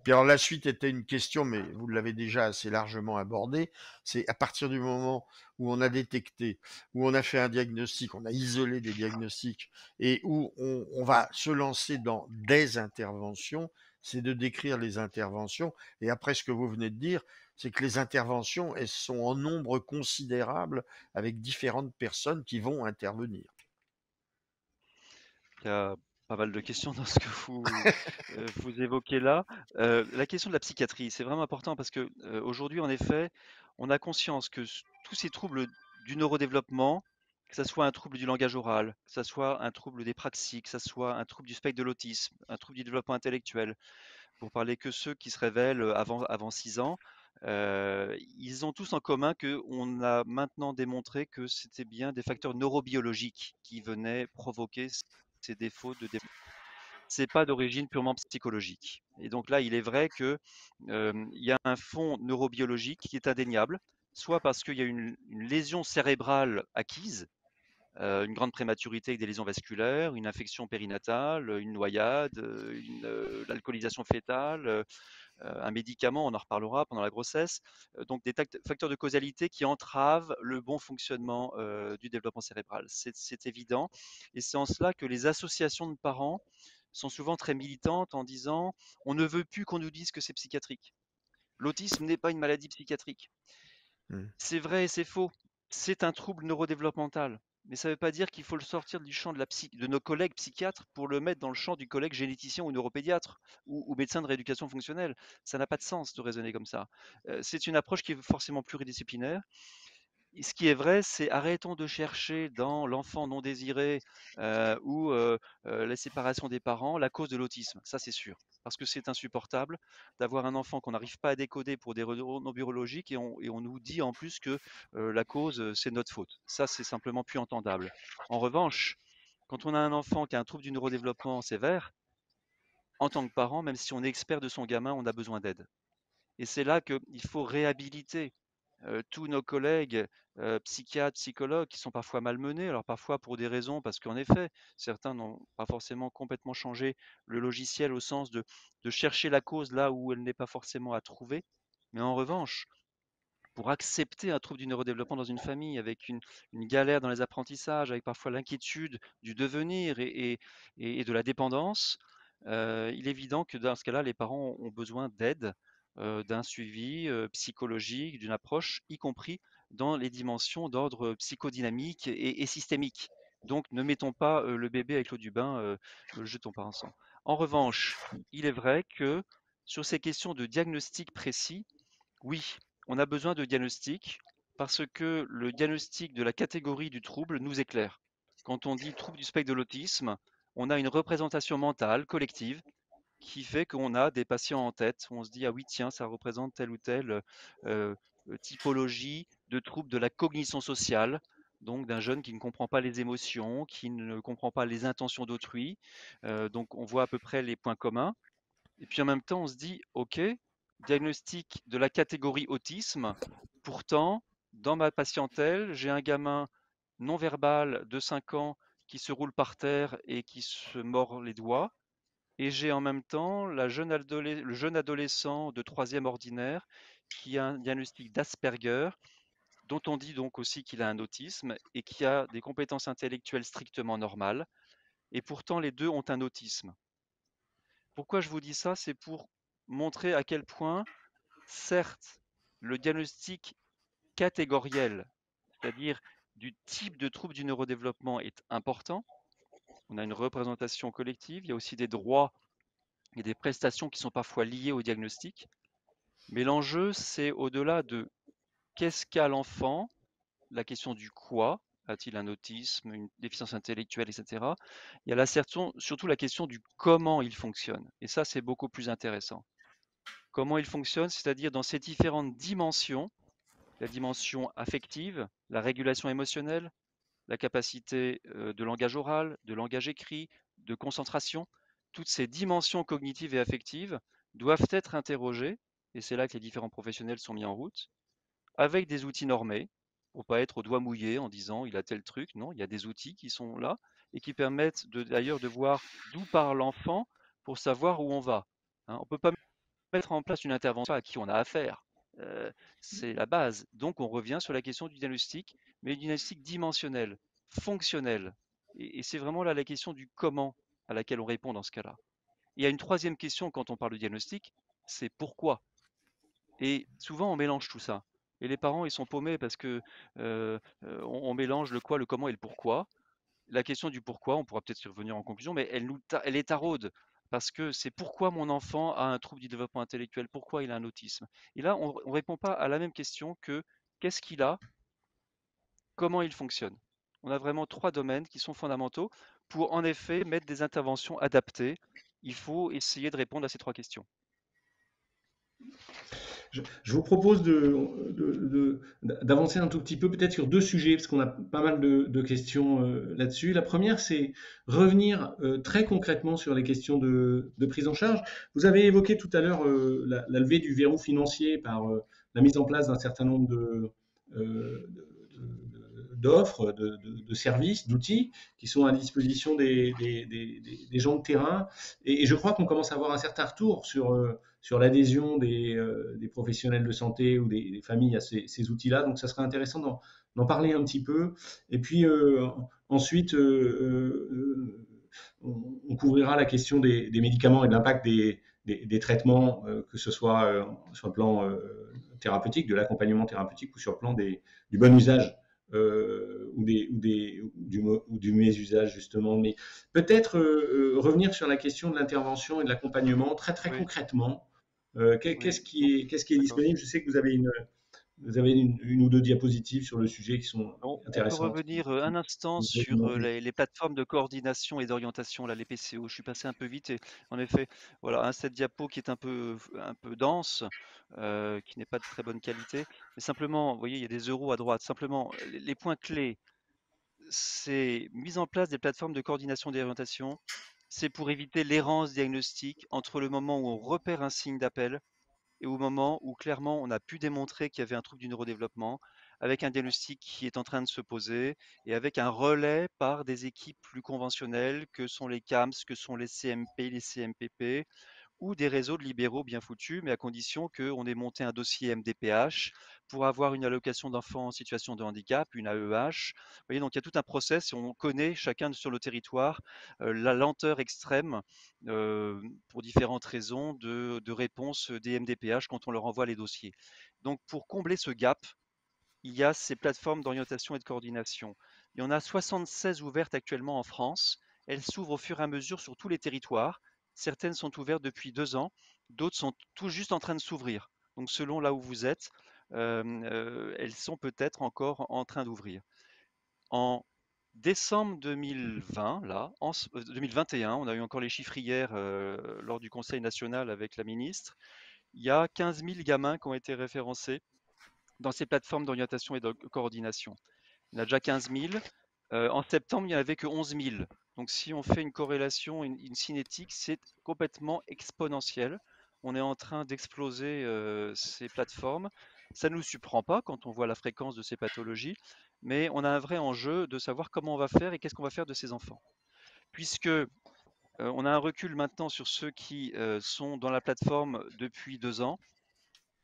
Puis alors la suite était une question, mais vous l'avez déjà assez largement abordée, c'est à partir du moment où on a détecté, où on a fait un diagnostic, on a isolé des diagnostics et où on va se lancer dans des interventions, c'est de décrire les interventions. Et après ce que vous venez de dire, c'est que les interventions, elles sont en nombre considérable avec différentes personnes qui vont intervenir. Il y a pas mal de questions dans ce que vous évoquez là. La question de la psychiatrie, c'est vraiment important parce que aujourd'hui, en effet, on a conscience que tous ces troubles du neurodéveloppement, que ça soit un trouble du langage oral, que ça soit un trouble des praxies, que ça soit un trouble du spectre de l'autisme, un trouble du développement intellectuel, pour parler que ceux qui se révèlent avant 6 ans, ils ont tous en commun qu'on a maintenant démontré que c'était bien des facteurs neurobiologiques qui venaient provoquer ces défauts de développement. C'est pas d'origine purement psychologique. Et donc là, il est vrai que il y a un fond neurobiologique qui est indéniable, soit parce qu'il y a une lésion cérébrale acquise, une grande prématurité avec des lésions vasculaires, une infection périnatale, une noyade, l'alcoolisation fœtale, un médicament, on en reparlera pendant la grossesse, donc des facteurs de causalité qui entravent le bon fonctionnement du développement cérébral. C'est évident. Et c'est en cela que les associations de parents sont souvent très militantes en disant on ne veut plus qu'on nous dise que c'est psychiatrique. L'autisme n'est pas une maladie psychiatrique. Mmh. C'est vrai et c'est faux. C'est un trouble neurodéveloppemental. Mais ça ne veut pas dire qu'il faut le sortir du champ de nos collègues psychiatres pour le mettre dans le champ du collègue généticien ou neuropédiatre ou médecin de rééducation fonctionnelle. Ça n'a pas de sens de raisonner comme ça. C'est une approche qui est forcément pluridisciplinaire. Et ce qui est vrai, c'est arrêtons de chercher dans l'enfant non désiré ou la séparation des parents la cause de l'autisme. Ça, c'est sûr. Parce que c'est insupportable d'avoir un enfant qu'on n'arrive pas à décoder pour des raisons neurologiques et on nous dit en plus que la cause, c'est notre faute. Ça, c'est simplement plus entendable. En revanche, quand on a un enfant qui a un trouble du neurodéveloppement sévère, en tant que parent, même si on est expert de son gamin, on a besoin d'aide. Et c'est là qu'il faut réhabiliter tous nos collègues psychiatres, psychologues qui sont parfois malmenés, alors parfois pour des raisons, parce qu'en effet, certains n'ont pas forcément complètement changé le logiciel au sens de chercher la cause là où elle n'est pas forcément à trouver. Mais en revanche, pour accepter un trouble du neurodéveloppement dans une famille, avec une galère dans les apprentissages, avec parfois l'inquiétude du devenir et de la dépendance, il est évident que dans ce cas-là, les parents ont besoin d'aide, d'un suivi psychologique, d'une approche, y compris dans les dimensions d'ordre psychodynamique et systémique. Donc, ne mettons pas le bébé avec l'eau du bain, ne le jetons pas ensemble. En revanche, il est vrai que sur ces questions de diagnostic précis, oui, on a besoin de diagnostic parce que le diagnostic de la catégorie du trouble nous éclaire. Quand on dit trouble du spectre de l'autisme, on a une représentation mentale collective qui fait qu'on a des patients en tête. On se dit, ah oui, tiens, ça représente telle ou telle typologie de trouble de la cognition sociale, donc d'un jeune qui ne comprend pas les émotions, qui ne comprend pas les intentions d'autrui. Donc on voit à peu près les points communs. Et puis en même temps, on se dit, OK, diagnostic de la catégorie autisme. Pourtant, dans ma patientèle, j'ai un gamin non verbal de 5 ans qui se roule par terre et qui se mord les doigts. Et j'ai en même temps le jeune adolescent de troisième ordinaire qui a un diagnostic d'Asperger, dont on dit donc aussi qu'il a un autisme et qui a des compétences intellectuelles strictement normales. Et pourtant, les deux ont un autisme. Pourquoi je vous dis ça? C'est pour montrer à quel point, certes, le diagnostic catégoriel, c'est-à-dire du type de trouble du neurodéveloppement, est important. On a une représentation collective, il y a aussi des droits et des prestations qui sont parfois liées au diagnostic. Mais l'enjeu, c'est au-delà de qu'est-ce qu'a l'enfant, la question du quoi, A-t-il un autisme, une déficience intellectuelle, etc. Il y a surtout la question du comment il fonctionne. Et ça, c'est beaucoup plus intéressant. Comment il fonctionne, c'est-à-dire dans ces différentes dimensions, la dimension affective, la régulation émotionnelle, la capacité de langage oral, de langage écrit, de concentration, toutes ces dimensions cognitives et affectives doivent être interrogées, et c'est là que les différents professionnels sont mis en route, avec des outils normés, pour pas être au doigt mouillé en disant il a tel truc. Non, il y a des outils qui sont là et qui permettent d'ailleurs de voir d'où part l'enfant pour savoir où on va. Hein, on peut pas mettre en place une intervention à qui on a affaire. C'est la base. Donc on revient sur la question du diagnostic, mais du diagnostic dimensionnel, fonctionnel. Et c'est vraiment là la question du comment à laquelle on répond dans ce cas-là. Il y a une troisième question quand on parle de diagnostic, c'est pourquoi. Et souvent on mélange tout ça. Et les parents, ils sont paumés parce que on mélange le quoi, le comment et le pourquoi. La question du pourquoi, on pourra peut-être y revenir en conclusion, mais elle est taraude parce que c'est pourquoi mon enfant a un trouble du développement intellectuel, pourquoi il a un autisme. Et là, on ne répond pas à la même question que qu'est-ce qu'il a, comment il fonctionne. On a vraiment trois domaines qui sont fondamentaux pour en effet mettre des interventions adaptées. Il faut essayer de répondre à ces trois questions. Je vous propose d'avancer un tout petit peu peut-être sur deux sujets, parce qu'on a pas mal de questions là-dessus. La première, c'est revenir très concrètement sur les questions de prise en charge. Vous avez évoqué tout à l'heure la levée du verrou financier par la mise en place d'un certain nombre d'offres, de services, d'outils qui sont à disposition des gens de terrain. Et je crois qu'on commence à avoir un certain retour sur l'adhésion des professionnels de santé ou des familles à ces outils-là. Donc, ça serait intéressant d'en parler un petit peu. Et puis, ensuite, on couvrira la question des médicaments et de l'impact des traitements, que ce soit sur le plan thérapeutique, de l'accompagnement thérapeutique ou sur le plan du bon usage ou du mésusage justement. Mais peut-être revenir sur la question de l'intervention et de l'accompagnement très Oui, concrètement. Qu'est-ce oui, qui est d'accord. disponible? Je sais que vous avez une ou deux diapositives sur le sujet qui sont On peut intéressantes. revenir un instant Vous pouvez nous sur montrer. les plateformes de coordination et d'orientation, là, les PCO. Je suis passé un peu vite et en effet, voilà, cette diapo qui est un peu dense, qui n'est pas de très bonne qualité. Mais simplement, vous voyez, il y a des euros à droite. Simplement, les points clés, c'est mise en place des plateformes de coordination et d'orientation. C'est pour éviter l'errance diagnostique entre le moment où on repère un signe d'appel et au moment où clairement on a pu démontrer qu'il y avait un trouble du neurodéveloppement, avec un diagnostic qui est en train de se poser et avec un relais par des équipes plus conventionnelles que sont les CAMS, que sont les CMP, les CMPP, ou des réseaux de libéraux bien foutus, mais à condition qu'on ait monté un dossier MDPH pour avoir une allocation d'enfants en situation de handicap, une AEH. Vous voyez, donc il y a tout un process et on connaît chacun sur le territoire la lenteur extrême pour différentes raisons de réponse des MDPH quand on leur envoie les dossiers. Donc pour combler ce gap, il y a ces plateformes d'orientation et de coordination. Il y en a 76 ouvertes actuellement en France. Elles s'ouvrent au fur et à mesure sur tous les territoires. Certaines sont ouvertes depuis 2 ans, d'autres sont tout juste en train de s'ouvrir. Donc selon là où vous êtes, elles sont peut-être encore en train d'ouvrir. En décembre 2020, là, 2021, on a eu encore les chiffres hier lors du Conseil national avec la ministre. Il y a 15 000 gamins qui ont été référencés dans ces plateformes d'orientation et de coordination. Il y en a déjà 15 000. En septembre, il n'y en avait que 11 000. Donc si on fait une corrélation, une cinétique, c'est complètement exponentiel. On est en train d'exploser ces plateformes. Ça ne nous surprend pas quand on voit la fréquence de ces pathologies, mais on a un vrai enjeu de savoir comment on va faire et qu'est-ce qu'on va faire de ces enfants. Puisque on a un recul maintenant sur ceux qui sont dans la plateforme depuis 2 ans,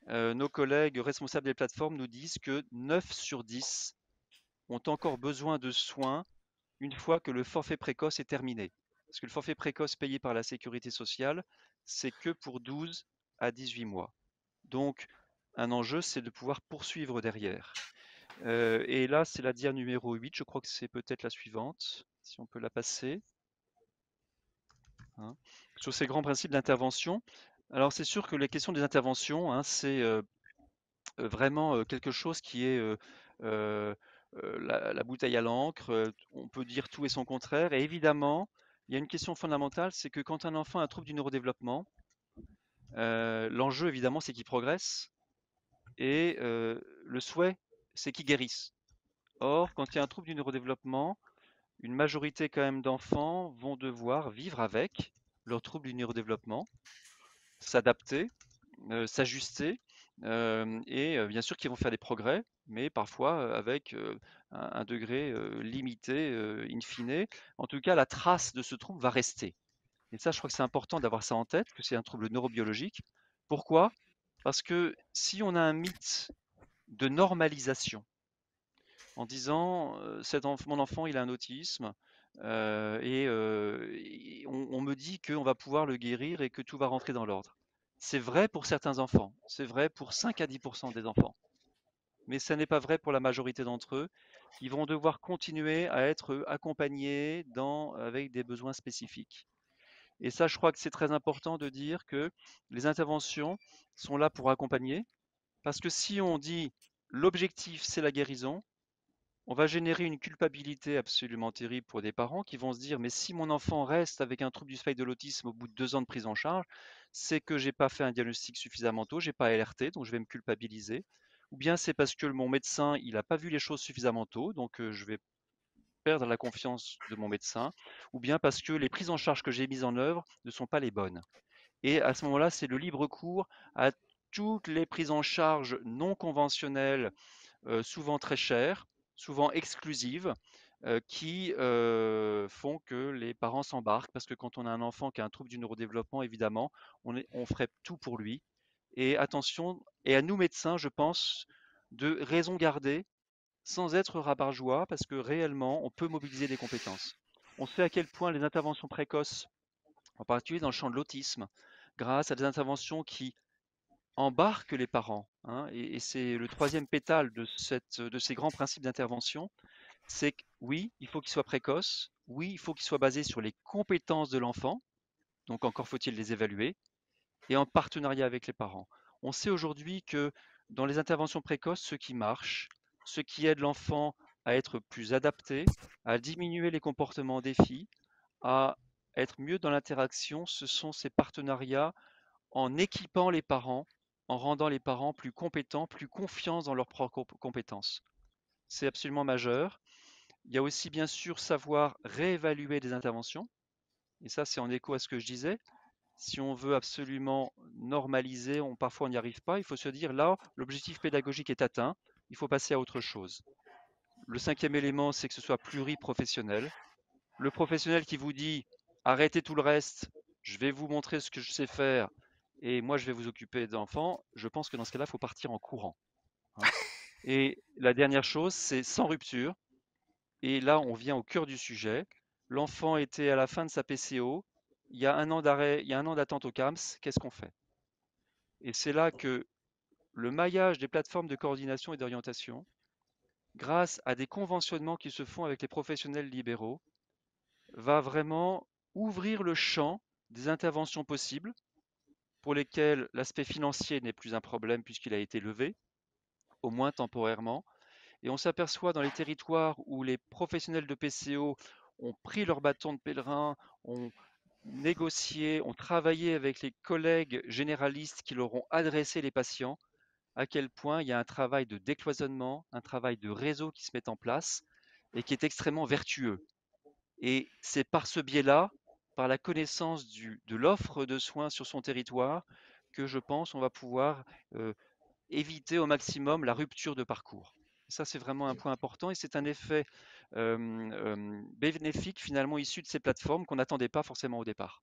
nos collègues responsables des plateformes nous disent que 9 sur 10 ont encore besoin de soins une fois que le forfait précoce est terminé. Parce que le forfait précoce payé par la sécurité sociale, c'est que pour 12 à 18 mois. Donc, un enjeu, c'est de pouvoir poursuivre derrière. Et là, c'est la dia numéro 8. Je crois que c'est peut-être la suivante, si on peut la passer. Hein. Sur ces grands principes d'intervention. Alors, c'est sûr que les questions des interventions, hein, c'est vraiment quelque chose qui est la bouteille à l'encre, on peut dire tout et son contraire. Et évidemment, il y a une question fondamentale, c'est que quand un enfant a un trouble du neurodéveloppement, l'enjeu évidemment c'est qu'il progresse et le souhait c'est qu'il guérisse. Or, quand il y a un trouble du neurodéveloppement, une majorité quand même d'enfants vont devoir vivre avec leur trouble du neurodéveloppement, s'adapter, s'ajuster, et bien sûr qu'ils vont faire des progrès, mais parfois avec un degré limité, in fine. En tout cas, la trace de ce trouble va rester. Et ça, je crois que c'est important d'avoir ça en tête, que c'est un trouble neurobiologique. Pourquoi? Parce que si on a un mythe de normalisation, en disant mon enfant il a un autisme et on me dit qu'on va pouvoir le guérir et que tout va rentrer dans l'ordre. C'est vrai pour certains enfants, c'est vrai pour 5 à 10% des enfants, mais ce n'est pas vrai pour la majorité d'entre eux. Ils vont devoir continuer à être accompagnés avec des besoins spécifiques. Et ça, je crois que c'est très important de dire que les interventions sont là pour accompagner, parce que si on dit l'objectif c'est la guérison, on va générer une culpabilité absolument terrible pour des parents qui vont se dire: «Mais si mon enfant reste avec un trouble du spectre de l'autisme au bout de 2 ans de prise en charge, c'est que j'ai pas fait un diagnostic suffisamment tôt, j'ai pas alerté, donc je vais me culpabiliser. Ou bien c'est parce que mon médecin, il a pas vu les choses suffisamment tôt, donc je vais perdre la confiance de mon médecin. Ou bien parce que les prises en charge que j'ai mises en œuvre ne sont pas les bonnes». Et à ce moment-là, c'est le libre cours à toutes les prises en charge non conventionnelles, souvent très chères, souvent exclusives, qui font que les parents s'embarquent. Parce que quand on a un enfant qui a un trouble du neurodéveloppement, évidemment, on ferait tout pour lui. Et attention, et à nous médecins, je pense, de raison garder, sans être rabat-joie, parce que réellement, on peut mobiliser des compétences. On sait à quel point les interventions précoces, en particulier dans le champ de l'autisme, grâce à des interventions qui embarquent les parents, hein, et c'est le troisième pétale de ces grands principes d'intervention, c'est que oui, il faut qu'il soit précoce, oui, il faut qu'il soit basé sur les compétences de l'enfant, donc encore faut-il les évaluer, et en partenariat avec les parents. On sait aujourd'hui que dans les interventions précoces, ce qui marche, ce qui aide l'enfant à être plus adapté, à diminuer les comportements défis, à être mieux dans l'interaction, ce sont ces partenariats en équipant les parents, en rendant les parents plus compétents, plus confiants dans leurs propres compétences. C'est absolument majeur. Il y a aussi bien sûr savoir réévaluer des interventions, et ça c'est en écho à ce que je disais. Si on veut absolument normaliser, parfois on n'y arrive pas, il faut se dire là, l'objectif pédagogique est atteint, il faut passer à autre chose. Le cinquième élément, c'est que ce soit pluriprofessionnel. Le professionnel qui vous dit arrêtez tout le reste, je vais vous montrer ce que je sais faire et moi je vais vous occuper d'enfants, je pense que dans ce cas-là, il faut partir en courant, hein. Et la dernière chose, c'est sans rupture. Et là, on vient au cœur du sujet. L'enfant était à la fin de sa PCO, il y a un an d'arrêt, il y a un an d'attente au CAMS, qu'est-ce qu'on fait? Et c'est là que le maillage des plateformes de coordination et d'orientation, grâce à des conventionnements qui se font avec les professionnels libéraux, va vraiment ouvrir le champ des interventions possibles pour lesquelles l'aspect financier n'est plus un problème puisqu'il a été levé, au moins temporairement. Et on s'aperçoit dans les territoires où les professionnels de PCO ont pris leur bâton de pèlerin, ont négocié, ont travaillé avec les collègues généralistes qui leur ont adressé les patients, à quel point il y a un travail de décloisonnement, un travail de réseau qui se met en place et qui est extrêmement vertueux. Et c'est par ce biais-là, par la connaissance de l'offre de soins sur son territoire, que je pense on va pouvoir éviter au maximum la rupture de parcours. Ça, c'est vraiment un point important et c'est un effet bénéfique finalement issu de ces plateformes qu'on n'attendait pas forcément au départ.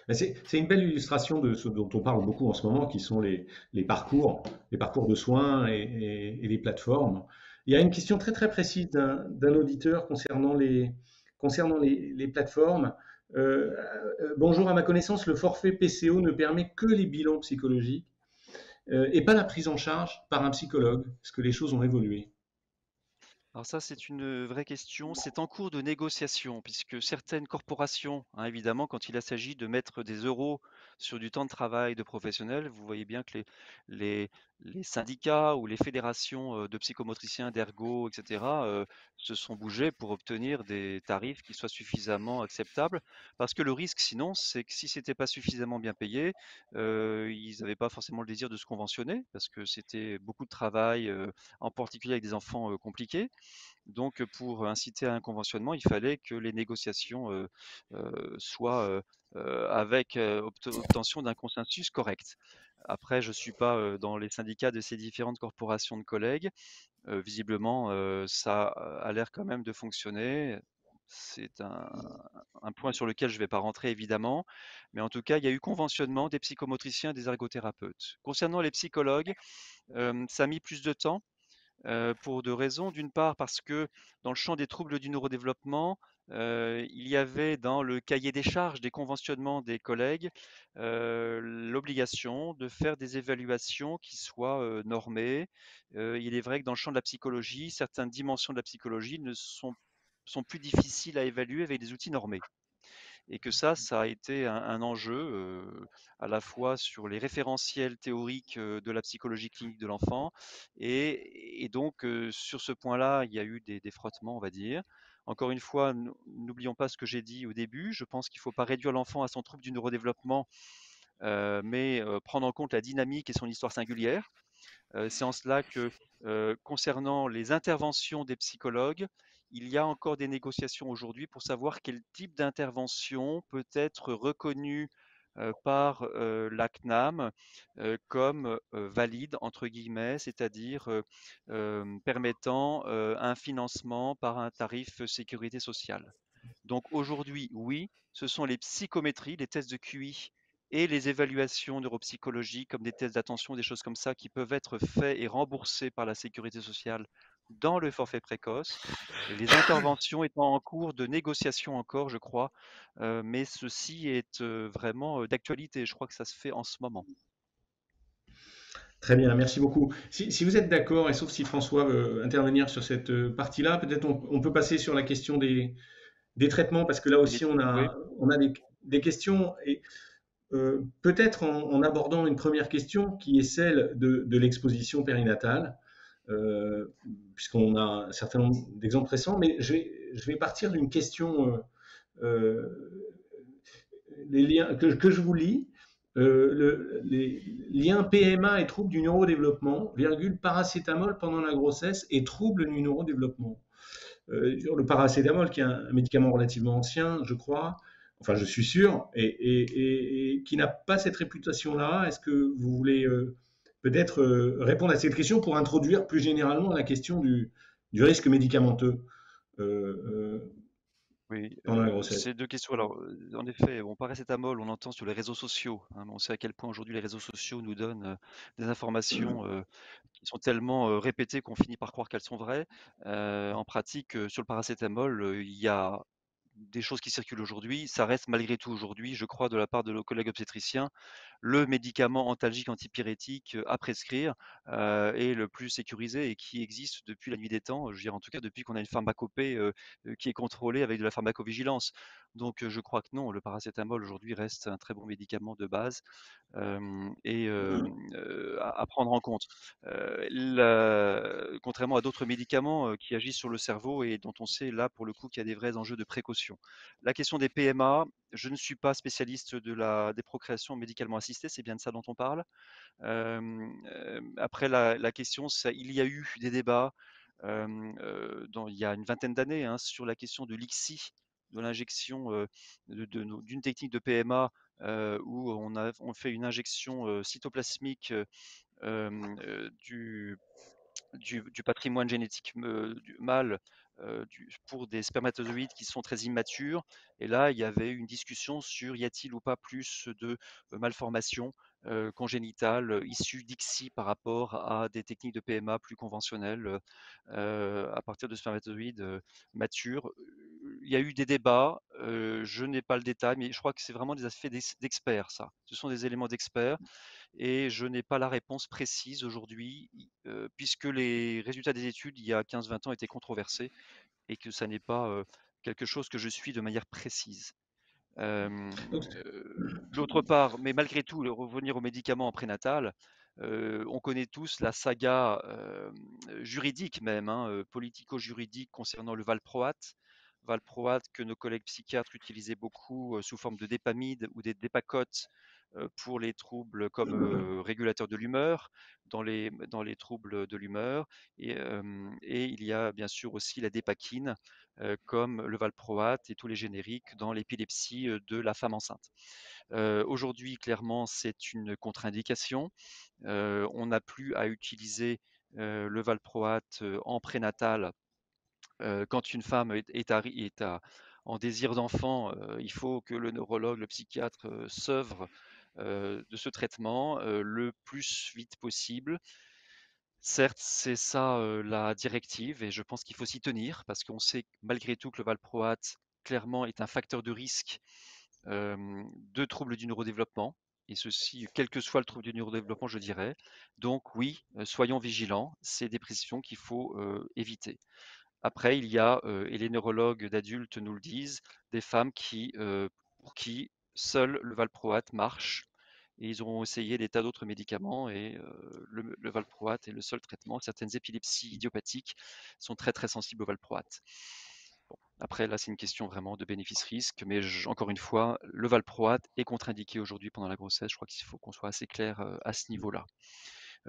C'est une belle illustration de ce dont on parle beaucoup en ce moment, qui sont les parcours de soins et les plateformes. Il y a une question très très précise d'un auditeur concernant les plateformes. Bonjour, à ma connaissance, le forfait PCO ne permet que les bilans psychologiques et pas la prise en charge par un psychologue. Est-ce que les choses ont évolué? Alors ça, c'est une vraie question. C'est en cours de négociation, puisque certaines corporations, hein, évidemment, quand il s'agit de mettre des euros sur du temps de travail de professionnels, vous voyez bien que les syndicats ou les fédérations de psychomotriciens, d'ergo, etc., se sont bougés pour obtenir des tarifs qui soient suffisamment acceptables. Parce que le risque, sinon, c'est que si c'était pas suffisamment bien payé, ils n'avaient pas forcément le désir de se conventionner, parce que c'était beaucoup de travail, en particulier avec des enfants compliqués. Donc, pour inciter à un conventionnement, il fallait que les négociations soient avec obtention d'un consensus correct. Après, je ne suis pas dans les syndicats de ces différentes corporations de collègues. Visiblement, ça a l'air quand même de fonctionner. C'est un point sur lequel je ne vais pas rentrer évidemment, mais en tout cas, il y a eu conventionnement des psychomotriciens et des ergothérapeutes. Concernant les psychologues, ça a mis plus de temps pour 2 raisons. D'une part, parce que dans le champ des troubles du neurodéveloppement, il y avait dans le cahier des charges des conventionnements des collègues, l'obligation de faire des évaluations qui soient, normées. Il est vrai que dans le champ de la psychologie, certaines dimensions de la psychologie ne sont plus difficiles à évaluer avec des outils normés. Et que ça a été un enjeu à la fois sur les référentiels théoriques de la psychologie clinique de l'enfant et donc sur ce point-là, il y a eu des frottements, on va dire. Encore une fois, n'oublions pas ce que j'ai dit au début. Je pense qu'il ne faut pas réduire l'enfant à son trouble du neurodéveloppement, mais prendre en compte la dynamique et son histoire singulière. C'est en cela que, concernant les interventions des psychologues, il y a encore des négociations aujourd'hui pour savoir quel type d'intervention peut être reconnu par la CNAM comme valide, entre guillemets, c'est-à-dire permettant un financement par un tarif sécurité sociale. Donc aujourd'hui, oui, ce sont les psychométries, les tests de QI et les évaluations neuropsychologiques comme des tests d'attention, des choses comme ça qui peuvent être faits et remboursés par la sécurité sociale dans le forfait précoce. Les interventions étant en cours de négociation encore, je crois, mais ceci est vraiment d'actualité. Je crois que ça se fait en ce moment. Très bien, merci beaucoup. Si vous êtes d'accord, et sauf si François veut intervenir sur cette partie-là, peut-être on peut passer sur la question des traitements, parce que là aussi Oui, on a des questions, et peut-être en abordant une première question qui est celle de l'exposition périnatale, puisqu'on a un certain nombre d'exemples récents, mais je vais partir d'une question, les liens, que je vous lis. Les liens PMA et troubles du neurodéveloppement, virgule, paracétamol pendant la grossesse et troubles du neurodéveloppement. Le paracétamol, qui est un médicament relativement ancien, je crois, enfin je suis sûr, et qui n'a pas cette réputation-là. Est-ce que vous voulez peut-être répondre à cette question pour introduire plus généralement la question du risque médicamenteux euh, oui, pendant la grossesse? ces 2 questions. Alors, en effet, bon, paracétamol, on entend sur les réseaux sociaux, hein, mais on sait à quel point aujourd'hui les réseaux sociaux nous donnent, des informations, qui sont tellement, répétées qu'on finit par croire qu'elles sont vraies. En pratique, sur le paracétamol, il y a des choses qui circulent aujourd'hui. Ça reste malgré tout aujourd'hui, je crois, de la part de nos collègues obstétriciens, le médicament antalgique antipyrétique à prescrire est le plus sécurisé et qui existe depuis la nuit des temps. Je veux dire, en tout cas, depuis qu'on a une pharmacopée qui est contrôlée avec de la pharmacovigilance. Donc, je crois que non, le paracétamol aujourd'hui reste un très bon médicament de base et à prendre en compte. Contrairement à d'autres médicaments qui agissent sur le cerveau et dont on sait là pour le coup qu'il y a des vrais enjeux de précaution. La question des PMA, je ne suis pas spécialiste des procréations médicalement assistées, c'est bien de ça dont on parle. Après la question, il y a eu des débats il y a une vingtaine d'années hein, sur la question de l'ICSI, de l'injection d'une technique de PMA où on fait une injection cytoplasmique du patrimoine génétique mâle pour des spermatozoïdes qui sont très immatures. Et là, il y avait une discussion sur y a-t-il ou pas plus de malformations congénitales issues d'ICSI par rapport à des techniques de PMA plus conventionnelles à partir de spermatozoïdes matures. Il y a eu des débats, je n'ai pas le détail, mais je crois que c'est vraiment des aspects d'experts, ça. Ce sont des éléments d'experts et je n'ai pas la réponse précise aujourd'hui, puisque les résultats des études, il y a 15-20 ans, étaient controversés et que ça n'est pas quelque chose que je suis de manière précise. Donc, D'autre part, mais malgré tout, revenir aux médicaments en prénatal, On connaît tous la saga juridique même, hein, politico-juridique concernant le valproate. Valproate que nos collègues psychiatres utilisaient beaucoup sous forme de dépamide ou des dépacotes pour les troubles comme régulateur de l'humeur, dans les troubles de l'humeur. Et il y a bien sûr aussi la dépakine, comme le valproate et tous les génériques dans l'épilepsie de la femme enceinte. Aujourd'hui, clairement, c'est une contre-indication. On n'a plus à utiliser le valproate en prénatal. Quand une femme en désir d'enfant, il faut que le neurologue, le psychiatre s'œuvre de ce traitement le plus vite possible. Certes, c'est ça la directive et je pense qu'il faut s'y tenir parce qu'on sait malgré tout que le valproate clairement est un facteur de risque de troubles du neurodéveloppement, et ceci, quel que soit le trouble du neurodéveloppement, je dirais. Donc oui, soyons vigilants, c'est des pressions qu'il faut éviter. Après, il y a, et les neurologues d'adultes nous le disent, des femmes pour qui seul le valproate marche, et ils auront essayé des tas d'autres médicaments, et le valproate est le seul traitement. Certaines épilepsies idiopathiques sont très très sensibles au valproate. Bon, après, là, c'est une question vraiment de bénéfice-risque, mais encore une fois, le valproate est contre-indiqué aujourd'hui pendant la grossesse. Je crois qu'il faut qu'on soit assez clair à ce niveau-là.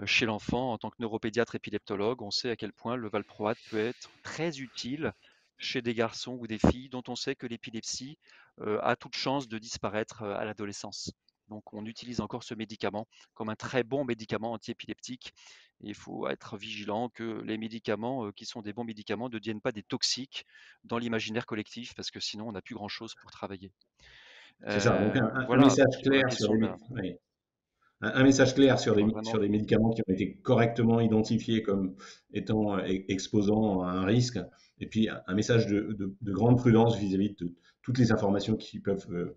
Chez l'enfant, en tant que neuropédiatre épileptologue, on sait à quel point le valproate peut être très utile chez des garçons ou des filles dont on sait que l'épilepsie a toute chance de disparaître à l'adolescence. Donc on utilise encore ce médicament comme un très bon médicament antiépileptique. Et il faut être vigilant que les médicaments qui sont des bons médicaments ne deviennent pas des toxiques dans l'imaginaire collectif, parce que sinon on n'a plus grand-chose pour travailler. C'est ça, donc un Voilà message sur la clair sur question les, de la... oui. Un message clair Vraiment, sur des médicaments qui ont été correctement identifiés comme étant exposants à un risque, et puis un message de grande prudence vis-à-vis de toutes les informations qui peuvent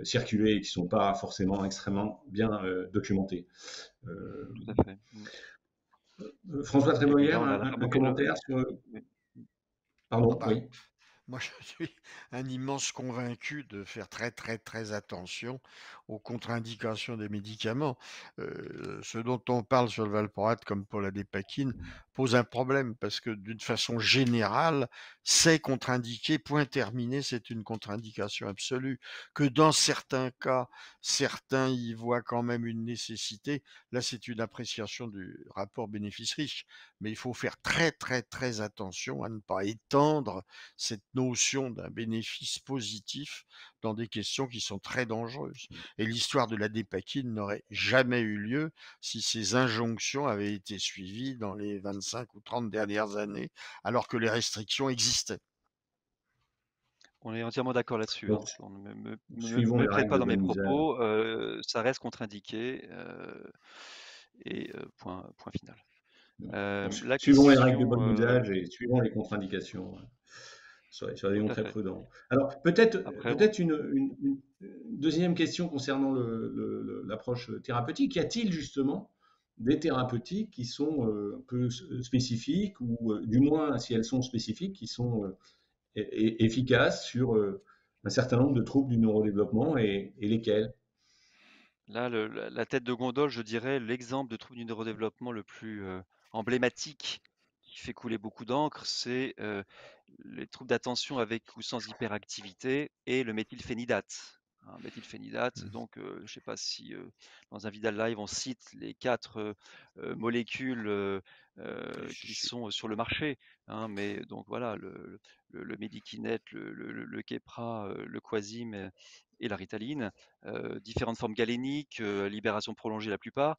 circuler et qui ne sont pas forcément extrêmement bien documentées. tout à fait. François Et puis Trémolière, là, on a la un commentaire sur... oui. Ah Pardon, bah, oui. moi, je suis un immense convaincu de faire très, très, très attention aux contre-indications des médicaments. Ce dont on parle sur le valproate, comme pour la dépakine, pose un problème parce que d'une façon générale, c'est contre-indiqué, point terminé, c'est une contre-indication absolue. Que dans certains cas, certains y voient quand même une nécessité, là, c'est une appréciation du rapport bénéfice-risque. Mais il faut faire très, très, très attention à ne pas étendre cette notion d'un bénéfice positif dans des questions qui sont très dangereuses. Et l'histoire de la dépakine n'aurait jamais eu lieu si ces injonctions avaient été suivies dans les 25 ou 30 dernières années, alors que les restrictions existaient. On est entièrement d'accord là-dessus, Donc, hein. On ne suivons les me plaide règles pas de dans mes bon usage. propos, ça reste contre-indiqué, et point final. Donc, La suivons les règles de bon question, usage et suivons les contre-indications. tout Soyons à très fait. prudents. Alors, Après, peut-être une deuxième question concernant l'approche thérapeutique. Y a-t-il justement des thérapeutiques qui sont un peu spécifiques, ou du moins, si elles sont spécifiques, qui sont efficaces sur un certain nombre de troubles du neurodéveloppement, et lesquels? là, la tête de gondole, je dirais, l'exemple de trouble du neurodéveloppement le plus emblématique, qui fait couler beaucoup d'encre, c'est les troubles d'attention avec ou sans hyperactivité et le méthylphénidate. Hein, méthylphénidate, donc je ne sais pas si dans un Vidal Live on cite les 4 molécules qui sont sur le marché, hein, mais donc voilà, le Medikinet, le Keppra, le Quasim et la Ritaline, différentes formes galéniques, libération prolongée la plupart,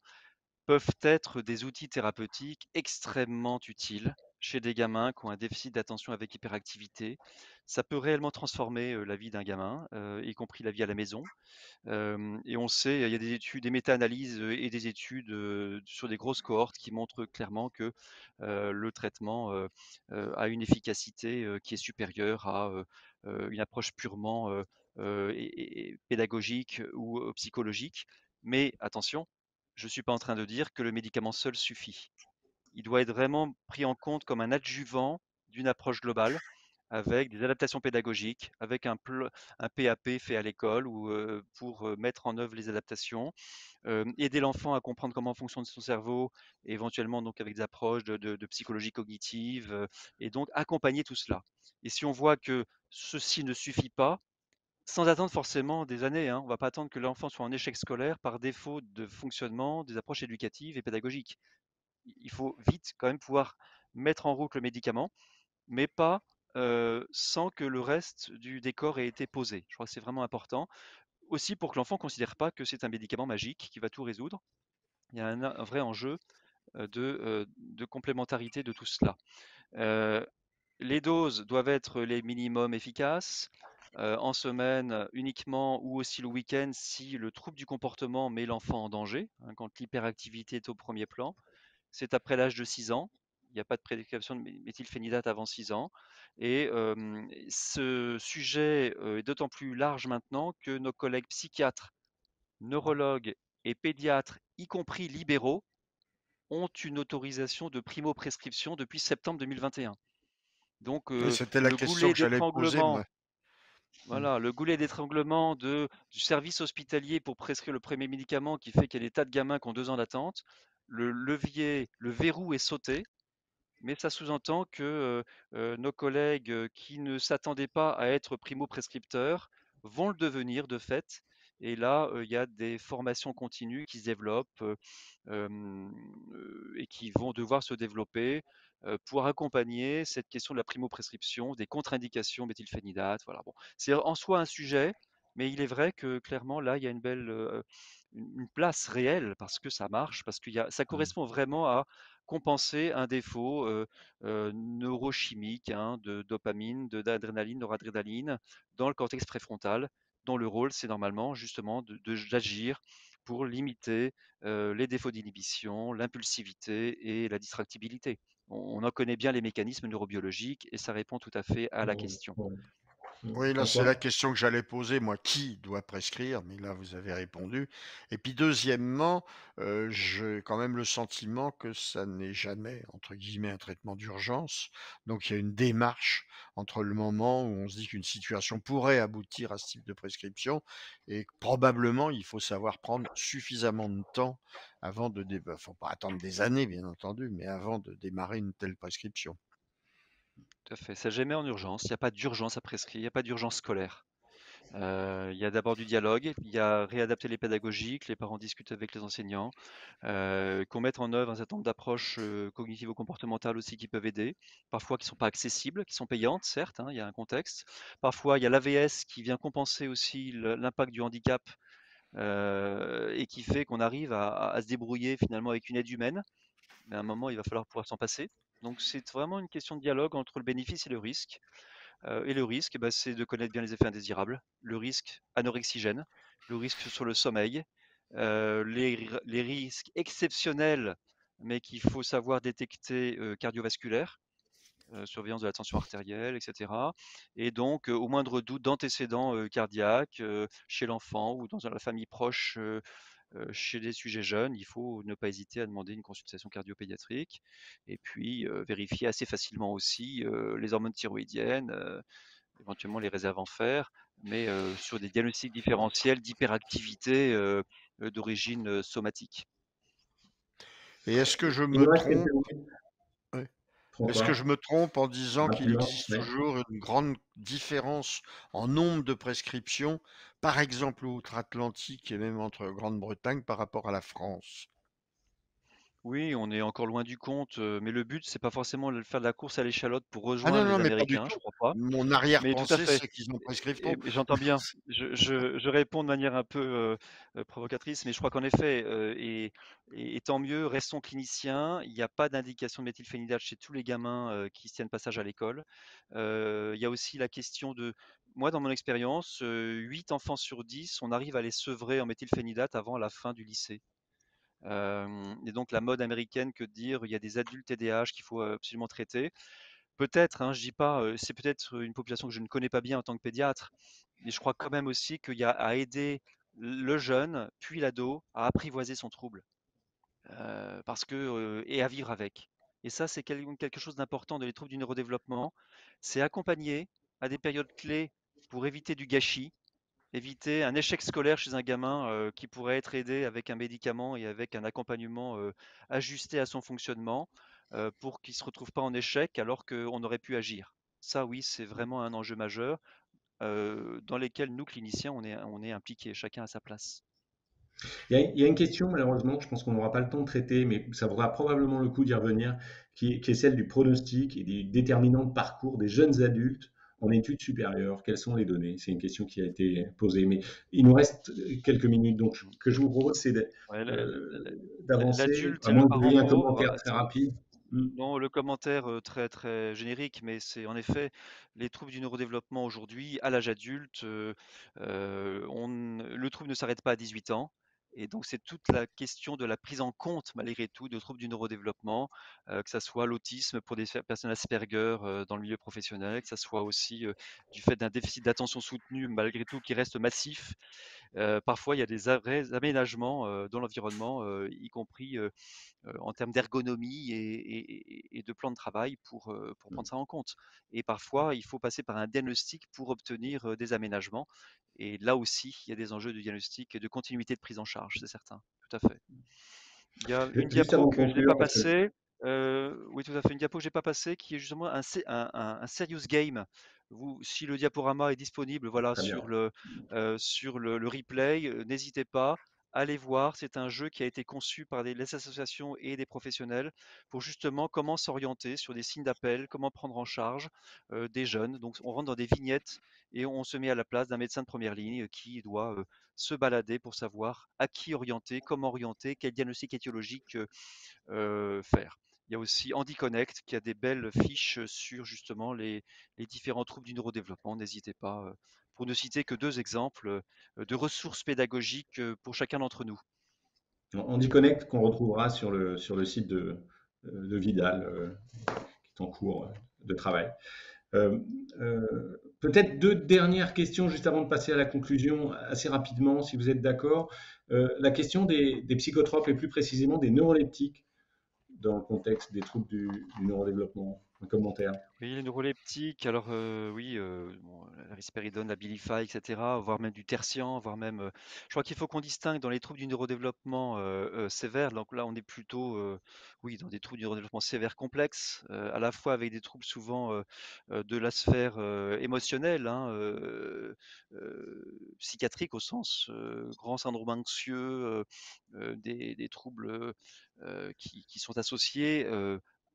peuvent être des outils thérapeutiques extrêmement utiles chez des gamins qui ont un déficit d'attention avec hyperactivité. Ça peut réellement transformer la vie d'un gamin, y compris la vie à la maison. Et on sait, il y a des études, des méta-analyses et des études sur des grosses cohortes qui montrent clairement que le traitement a une efficacité qui est supérieure à une approche purement et pédagogique ou psychologique. Mais attention, je ne suis pas en train de dire que le médicament seul suffit. Il doit être vraiment pris en compte comme un adjuvant d'une approche globale. avec des adaptations pédagogiques, avec un PAP fait à l'école ou pour mettre en œuvre les adaptations, aider l'enfant à comprendre comment fonctionne son cerveau, éventuellement donc avec des approches de psychologie cognitive, et donc accompagner tout cela. Et si on voit que ceci ne suffit pas, sans attendre forcément des années, hein, on ne va pas attendre que l'enfant soit en échec scolaire par défaut de fonctionnement des approches éducatives et pédagogiques. Il faut vite quand même pouvoir mettre en route le médicament, mais pas sans que le reste du décor ait été posé. Je crois que c'est vraiment important. Aussi pour que l'enfant ne considère pas que c'est un médicament magique qui va tout résoudre. Il y a un vrai enjeu de complémentarité de tout cela. Les doses doivent être les minimums efficaces, en semaine uniquement ou aussi le week-end si le trouble du comportement met l'enfant en danger, hein, quand l'hyperactivité est au premier plan. C'est après l'âge de 6 ans. Il n'y a pas de prescription de méthylphénidate avant 6 ans. Et ce sujet est d'autant plus large maintenant que nos collègues psychiatres, neurologues et pédiatres, y compris libéraux, ont une autorisation de primo-prescription depuis septembre 2021. Donc Oui, c'était la le question goulet que j'allais poser, moi. d'étranglement, voilà, le goulet d'étranglement du service hospitalier pour prescrire le premier médicament qui fait qu'il y a des tas de gamins qui ont 2 ans d'attente, le levier, le verrou est sauté. Mais ça sous-entend que nos collègues qui ne s'attendaient pas à être primo-prescripteurs vont le devenir de fait. Et là, il y a des formations continues qui se développent et qui vont devoir se développer pour accompagner cette question de la primo-prescription, des contre-indications méthylphénidate. Voilà. Bon, c'est en soi un sujet, mais il est vrai que clairement, là, il y a une belle une place réelle parce que ça marche, parce que ça correspond vraiment à compenser un défaut neurochimique, hein, de dopamine, d'adrénaline, noradrénaline dans le cortex préfrontal, dont le rôle, c'est normalement justement d'agir pour limiter les défauts d'inhibition, l'impulsivité et la distractibilité. On en connaît bien les mécanismes neurobiologiques et ça répond tout à fait à la question. Oui, là, c'est François? la question que j'allais poser, moi, qui doit prescrire? Mais là, vous avez répondu. Et puis, deuxièmement, j'ai quand même le sentiment que ça n'est jamais, entre guillemets, un traitement d'urgence. Donc, il y a une démarche entre le moment où on se dit qu'une situation pourrait aboutir à ce type de prescription et probablement, il faut savoir prendre suffisamment de temps avant de faut pas attendre des années, bien entendu, mais avant de démarrer une telle prescription. Tout à fait. Ça jamais en urgence. Il n'y a pas d'urgence à prescrire. Il n'y a pas d'urgence scolaire. Il y a d'abord du dialogue, il y a réadapter les pédagogies, que les parents discutent avec les enseignants, qu'on mette en œuvre un certain nombre d'approches cognitivo-comportementales aussi qui peuvent aider, parfois qui ne sont pas accessibles, qui sont payantes, certes, hein, il y a un contexte. Parfois, il y a l'AVS qui vient compenser aussi l'impact du handicap et qui fait qu'on arrive à se débrouiller finalement avec une aide humaine, mais à un moment, il va falloir pouvoir s'en passer. Donc, c'est vraiment une question de dialogue entre le bénéfice et le risque. Et le risque, bah, c'est de connaître bien les effets indésirables, le risque anorexigène, le risque sur le sommeil, les risques exceptionnels, mais qu'il faut savoir détecter cardiovasculaires, surveillance de la tension artérielle, etc. Et donc, au moindre doute d'antécédents cardiaques chez l'enfant ou dans la famille proche, chez des sujets jeunes, il faut ne pas hésiter à demander une consultation cardiopédiatrique et puis vérifier assez facilement aussi les hormones thyroïdiennes, éventuellement les réserves en fer, mais sur des diagnostics différentiels d'hyperactivité d'origine somatique. Et est-ce que je Il nous me reste quelques trompe? minutes, Ouais. Est-ce que je François, me trompe en disant qu'il rapidement. existe Oui. toujours une grande différence en nombre de prescriptions, par exemple outre-Atlantique et même entre Grande-Bretagne par rapport à la France? Oui, on est encore loin du compte, mais le but, c'est pas forcément de faire de la course à l'échalote pour Ah non, rejoindre non, les mais pas du Américains, je tout. crois pas. Mon Mais tout à arrière-pensée, fait. c'est qu'ils en prescrivent trop. Et j'entends bien. Je réponds de manière un peu provocatrice, mais je crois qu'en effet, et tant mieux, restons cliniciens. Il n'y a pas d'indication de méthylphénidate chez tous les gamins qui se tiennent passage à l'école. Il y a aussi la question de, moi dans mon expérience, 8 enfants sur 10, on arrive à les sevrer en méthylphénidate avant la fin du lycée. Et donc la mode américaine que de dire il y a des adultes TDAH qu'il faut absolument traiter. Peut-être, hein, je dis pas, c'est peut-être une population que je ne connais pas bien en tant que pédiatre, mais je crois quand même aussi qu'il y a à aider le jeune, puis l'ado, à apprivoiser son trouble, parce que et à vivre avec. Et ça, c'est quelque chose d'important dans les troubles du neurodéveloppement. C'est accompagner à des périodes clés pour éviter du gâchis, éviter un échec scolaire chez un gamin qui pourrait être aidé avec un médicament et avec un accompagnement ajusté à son fonctionnement pour qu'il ne se retrouve pas en échec alors qu'on aurait pu agir. Ça, oui, c'est vraiment un enjeu majeur dans lesquels nous, cliniciens, on est impliqués, chacun à sa place. Il y a une question, malheureusement, je pense qu'on n'aura pas le temps de traiter, mais ça vaudra probablement le coup d'y revenir, qui est celle du pronostic et des déterminants de parcours des jeunes adultes en études supérieures. Quelles sont les données? C'est une question qui a été posée, mais il nous reste quelques minutes. Donc, ce que je vous propose, c'est Ouais, d'avancer, l'adulte à et le moins que vous parent ayez un pauvre, commentaire très rapide. Hmm. non, le commentaire très très générique, mais c'est en effet les troubles du neurodéveloppement aujourd'hui, à l'âge adulte, le trouble ne s'arrête pas à 18 ans. Et donc, c'est toute la question de la prise en compte, malgré tout, de troubles du neurodéveloppement, que ça soit l'autisme pour des personnes Asperger dans le milieu professionnel, que ça soit aussi du fait d'un déficit d'attention soutenu, malgré tout, qui reste massif. Parfois, il y a des vrais aménagements dans l'environnement, y compris en termes d'ergonomie et de plan de travail pour prendre ça en compte. Et parfois, il faut passer par un diagnostic pour obtenir des aménagements. Et là aussi, il y a des enjeux de diagnostic et de continuité de prise en charge, c'est certain, tout à fait. Il y a une Juste diapo avant de que je n'ai conclure, pas parce que passée. Oui, tout à fait. Une diapo que je n'ai pas passée qui est justement un serious game. Si le diaporama est disponible, voilà, très bien. sur le replay, n'hésitez pas. Allez voir, c'est un jeu qui a été conçu par les associations et des professionnels pour justement comment s'orienter sur des signes d'appel, comment prendre en charge des jeunes. Donc, on rentre dans des vignettes et on se met à la place d'un médecin de première ligne qui doit se balader pour savoir à qui orienter, comment orienter, quel diagnostic étiologique faire. Il y a aussi Andy Connect qui a des belles fiches sur justement les différents troubles du neurodéveloppement. N'hésitez pas, pour ne citer que deux exemples de ressources pédagogiques pour chacun d'entre nous. On dit Connect qu'on retrouvera sur le site de Vidal, qui est en cours de travail. Peut-être deux dernières questions juste avant de passer à la conclusion, assez rapidement, si vous êtes d'accord. La question des psychotropes et plus précisément des neuroleptiques dans le contexte des troubles du neurodéveloppement. Un commentaire. Oui, les neuroleptiques, alors oui, bon, la risperidone, la Abilify, etc., voire même du tertian, voire même. Je crois qu'il faut qu'on distingue dans les troubles du neurodéveloppement sévères. Donc là, on est plutôt, oui, dans des troubles du neurodéveloppement sévères complexes, à la fois avec des troubles souvent de la sphère émotionnelle, hein, psychiatrique au sens grand syndrome anxieux, des troubles qui sont associés.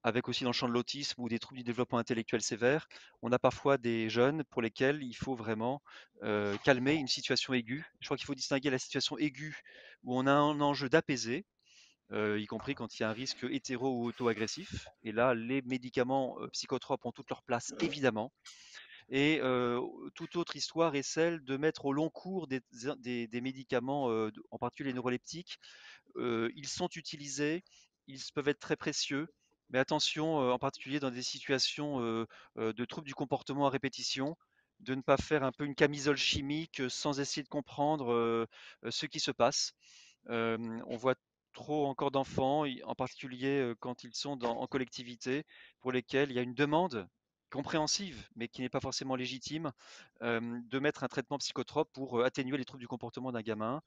Avec aussi dans le champ de l'autisme ou des troubles du développement intellectuel sévère, on a parfois des jeunes pour lesquels il faut vraiment calmer une situation aiguë. Je crois qu'il faut distinguer la situation aiguë où on a un enjeu d'apaiser, y compris quand il y a un risque hétéro ou auto-agressif. Et là, les médicaments psychotropes ont toute leur place, évidemment. Et toute autre histoire est celle de mettre au long cours des médicaments, en particulier les neuroleptiques, ils sont utilisés, ils peuvent être très précieux, mais attention, en particulier dans des situations de troubles du comportement à répétition, de ne pas faire un peu une camisole chimique sans essayer de comprendre ce qui se passe. On voit trop encore d'enfants, en particulier quand ils sont en collectivité, pour lesquels il y a une demande compréhensive, mais qui n'est pas forcément légitime, de mettre un traitement psychotrope pour atténuer les troubles du comportement d'un gamin.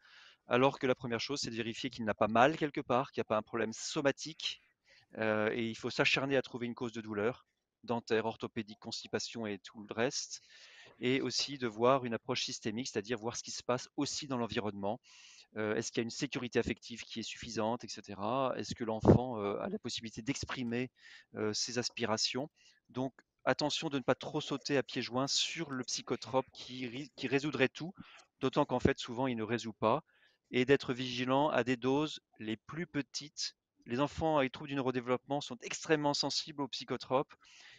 Alors que la première chose, c'est de vérifier qu'il n'a pas mal quelque part, qu'il n'y a pas un problème somatique, et il faut s'acharner à trouver une cause de douleur, dentaire, orthopédique, constipation et tout le reste, et aussi de voir une approche systémique, c'est-à-dire voir ce qui se passe aussi dans l'environnement. Est-ce qu'il y a une sécurité affective qui est suffisante, etc. Est-ce que l'enfant a la possibilité d'exprimer ses aspirations? Donc, attention de ne pas trop sauter à pieds joints sur le psychotrope qui résoudrait tout, d'autant qu'en fait, souvent, il ne résout pas, et d'être vigilant à des doses les plus petites. Les enfants avec troubles du neurodéveloppement sont extrêmement sensibles aux psychotropes,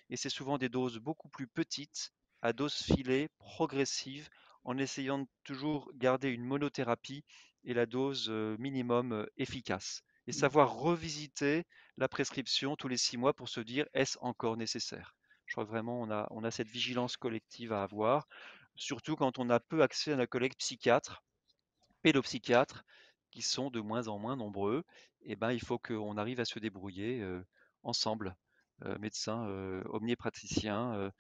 et c'est souvent des doses beaucoup plus petites, à dose filée, progressive, en essayant de toujours garder une monothérapie et la dose minimum efficace. Et savoir revisiter la prescription tous les 6 mois pour se dire est-ce encore nécessaire. Je crois que vraiment on a cette vigilance collective à avoir, surtout quand on a peu accès à nos collègues psychiatres, pédopsychiatres, qui sont de moins en moins nombreux. Et ben, il faut qu'on arrive à se débrouiller ensemble, médecins, omnipraticiens,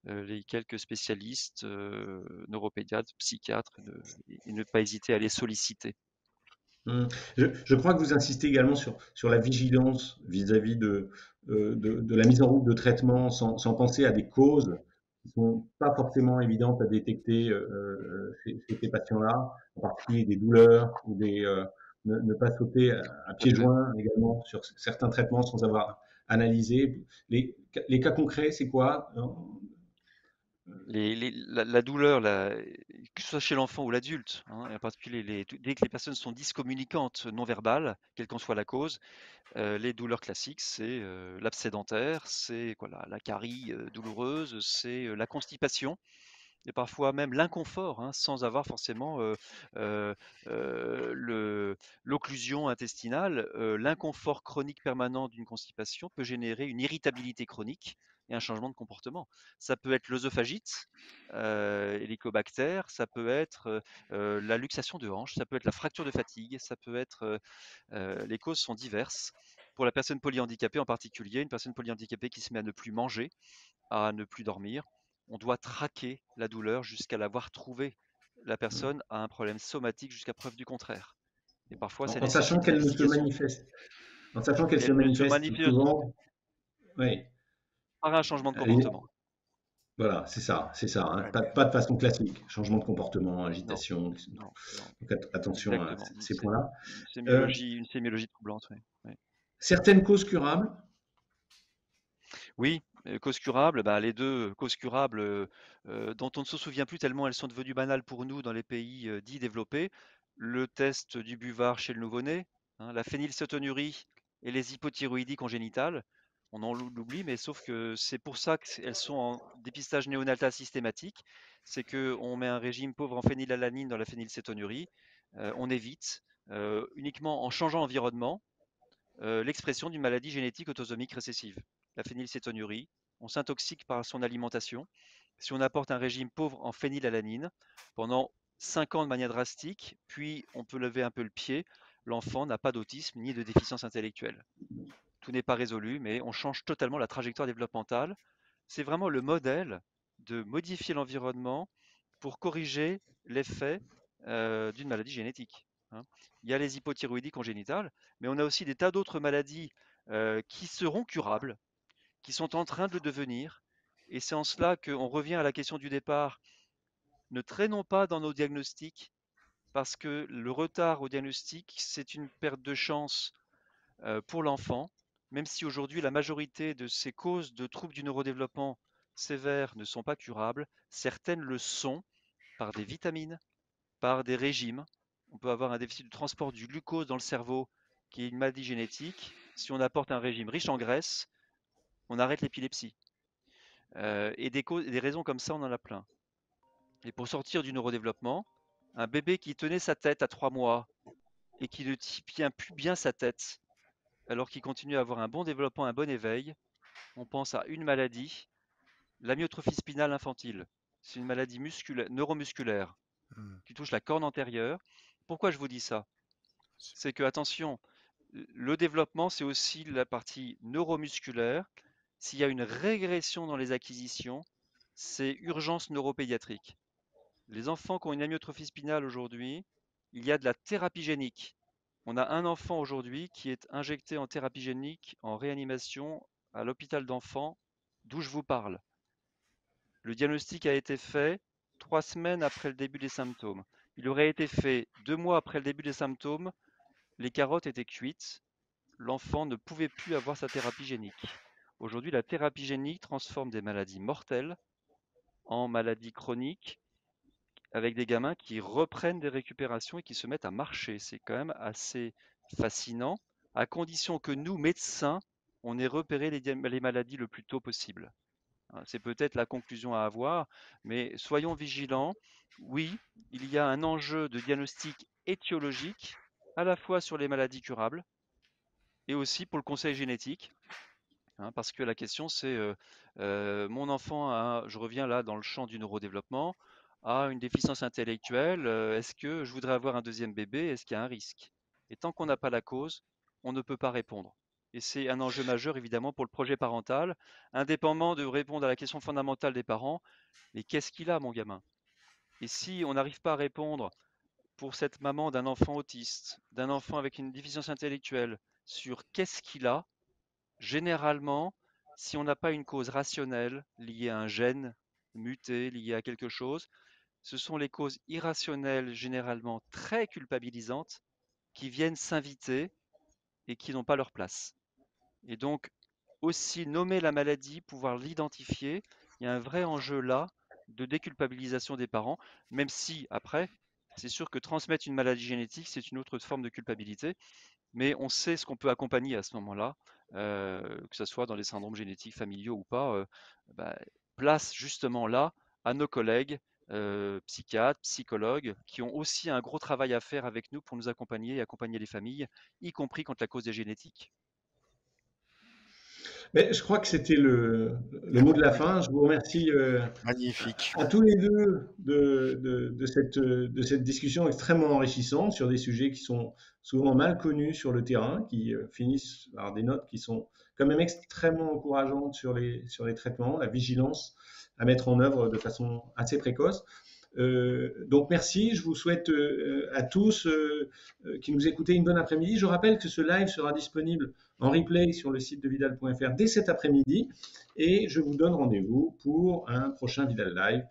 les quelques spécialistes, neuropédiatres, psychiatres, et ne pas hésiter à les solliciter. Je crois que vous insistez également sur la vigilance vis-à-vis de la mise en route de traitements sans penser à des causes qui ne sont pas forcément évidentes à détecter chez ces patients-là, en particulier des douleurs ou ne pas sauter à Tout à pieds fait. joints également sur certains traitements sans avoir analysé. Les cas concrets, c'est quoi? La douleur, que ce soit chez l'enfant ou l'adulte, hein, et en particulier dès que les personnes sont dyscommunicantes non verbales, quelle qu'en soit la cause, les douleurs classiques, c'est l'abcès dentaire, c'est quoi, la carie douloureuse, c'est la constipation et parfois même l'inconfort, hein, sans avoir forcément euh, l'occlusion intestinale. L'inconfort chronique permanent d'une constipation peut générer une irritabilité chronique et un changement de comportement. Ça peut être l'œsophagite, hélicobactère, ça peut être la luxation de hanche, ça peut être la fracture de fatigue, ça peut être les causes sont diverses. Pour la personne polyhandicapée en particulier, une personne polyhandicapée qui se met à ne plus manger, à ne plus dormir, on doit traquer la douleur jusqu'à l'avoir trouvée. La personne a un problème somatique jusqu'à preuve du contraire. Et parfois, ça En sachant nécessite une qu'elle ne se investigation. manifeste, en sachant qu'elle se Elle ne se manifeste manifeste souvent, oui. par un changement de comportement. Voilà, c'est ça, hein. Ouais, Pas de façon classique. Changement de comportement, Non, agitation. non, non, Donc attention à exactement. ces points-là. Euh, Une sémiologie troublante. Oui, oui. Certaines causes curables. Oui, causes curables, bah, les deux causes curables dont on ne se souvient plus tellement elles sont devenues banales pour nous dans les pays dits développés. Le test du buvard chez le nouveau-né, hein, la phénylcétonurie et les hypothyroïdies congénitales. On en l'oublie, mais sauf que c'est pour ça qu'elles sont en dépistage néonatal systématique. C'est qu'on met un régime pauvre en phénylalanine dans la phénylcétonurie. On évite uniquement en changeant l'environnement l'expression d'une maladie génétique autosomique récessive, la phénylcétonurie. On s'intoxique par son alimentation. Si on apporte un régime pauvre en phénylalanine pendant 5 ans de manière drastique, puis on peut lever un peu le pied, l'enfant n'a pas d'autisme ni de déficience intellectuelle. Tout n'est pas résolu, mais on change totalement la trajectoire développementale. C'est vraiment le modèle de modifier l'environnement pour corriger l'effet d'une maladie génétique, hein. Il y a les hypothyroïdies congénitales, mais on a aussi des tas d'autres maladies qui seront curables, qui sont en train de le devenir. Et c'est en cela qu'on revient à la question du départ. Ne traînons pas dans nos diagnostics, parce que le retard au diagnostic, c'est une perte de chance pour l'enfant, même si aujourd'hui la majorité de ces causes de troubles du neurodéveloppement sévères ne sont pas curables, certaines le sont par des vitamines, par des régimes. On peut avoir un déficit de transport du glucose dans le cerveau qui est une maladie génétique. Si on apporte un régime riche en graisse, on arrête l'épilepsie. Et des raisons comme ça, on en a plein. Et pour sortir du neurodéveloppement, un bébé qui tenait sa tête à 3 mois et qui ne tient plus bien sa tête, alors qu'il continue à avoir un bon développement, un bon éveil, on pense à une maladie, l'amyotrophie spinale infantile. C'est une maladie neuromusculaire hmm. qui touche la corne antérieure. Pourquoi je vous dis ça? C'est que, attention, le développement, c'est aussi la partie neuromusculaire. S'il y a une régression dans les acquisitions, c'est urgence neuropédiatrique. Les enfants qui ont une amyotrophie spinale aujourd'hui, il y a de la thérapie génique. On a un enfant aujourd'hui qui est injecté en thérapie génique en réanimation à l'hôpital d'enfants d'où je vous parle. Le diagnostic a été fait 3 semaines après le début des symptômes. Il aurait été fait 2 mois après le début des symptômes. Les carottes étaient cuites. L'enfant ne pouvait plus avoir sa thérapie génique. Aujourd'hui, la thérapie génique transforme des maladies mortelles en maladies chroniques avec des gamins qui reprennent des récupérations et qui se mettent à marcher. C'est quand même assez fascinant, à condition que nous, médecins, on ait repéré les maladies le plus tôt possible. C'est peut-être la conclusion à avoir, mais soyons vigilants. Oui, il y a un enjeu de diagnostic étiologique, à la fois sur les maladies curables et aussi pour le conseil génétique, hein, parce que la question c'est, mon enfant a, je reviens là dans le champ du neurodéveloppement, a une déficience intellectuelle, est-ce que je voudrais avoir un deuxième bébé? Est-ce qu'il y a un risque? Et tant qu'on n'a pas la cause, on ne peut pas répondre. Et c'est un enjeu majeur, évidemment, pour le projet parental, indépendamment de répondre à la question fondamentale des parents, mais qu'est-ce qu'il a, mon gamin? Et si on n'arrive pas à répondre pour cette maman d'un enfant autiste, d'un enfant avec une déficience intellectuelle, sur qu'est-ce qu'il a, généralement, si on n'a pas une cause rationnelle liée à un gène muté, liée à quelque chose, ce sont les causes irrationnelles, généralement très culpabilisantes, qui viennent s'inviter et qui n'ont pas leur place. Et donc, aussi nommer la maladie, pouvoir l'identifier, il y a un vrai enjeu là de déculpabilisation des parents, même si après, c'est sûr que transmettre une maladie génétique, c'est une autre forme de culpabilité, mais on sait ce qu'on peut accompagner à ce moment-là, que ce soit dans les syndromes génétiques familiaux ou pas. Bah, place justement là à nos collègues psychiatres, psychologues, qui ont aussi un gros travail à faire avec nous pour nous accompagner et accompagner les familles, y compris quand la cause est génétique. Mais je crois que c'était le mot de la Oui, fin. Je vous remercie magnifique. à tous les deux de cette discussion extrêmement enrichissante sur des sujets qui sont souvent mal connus sur le terrain, qui finissent par des notes qui sont quand même extrêmement encourageantes sur les traitements, la vigilance à mettre en œuvre de façon assez précoce. Donc merci, je vous souhaite à tous qui nous écoutez une bonne après-midi. Je rappelle que ce live sera disponible en replay sur le site de vidal.fr dès cet après-midi et je vous donne rendez-vous pour un prochain Vidal Live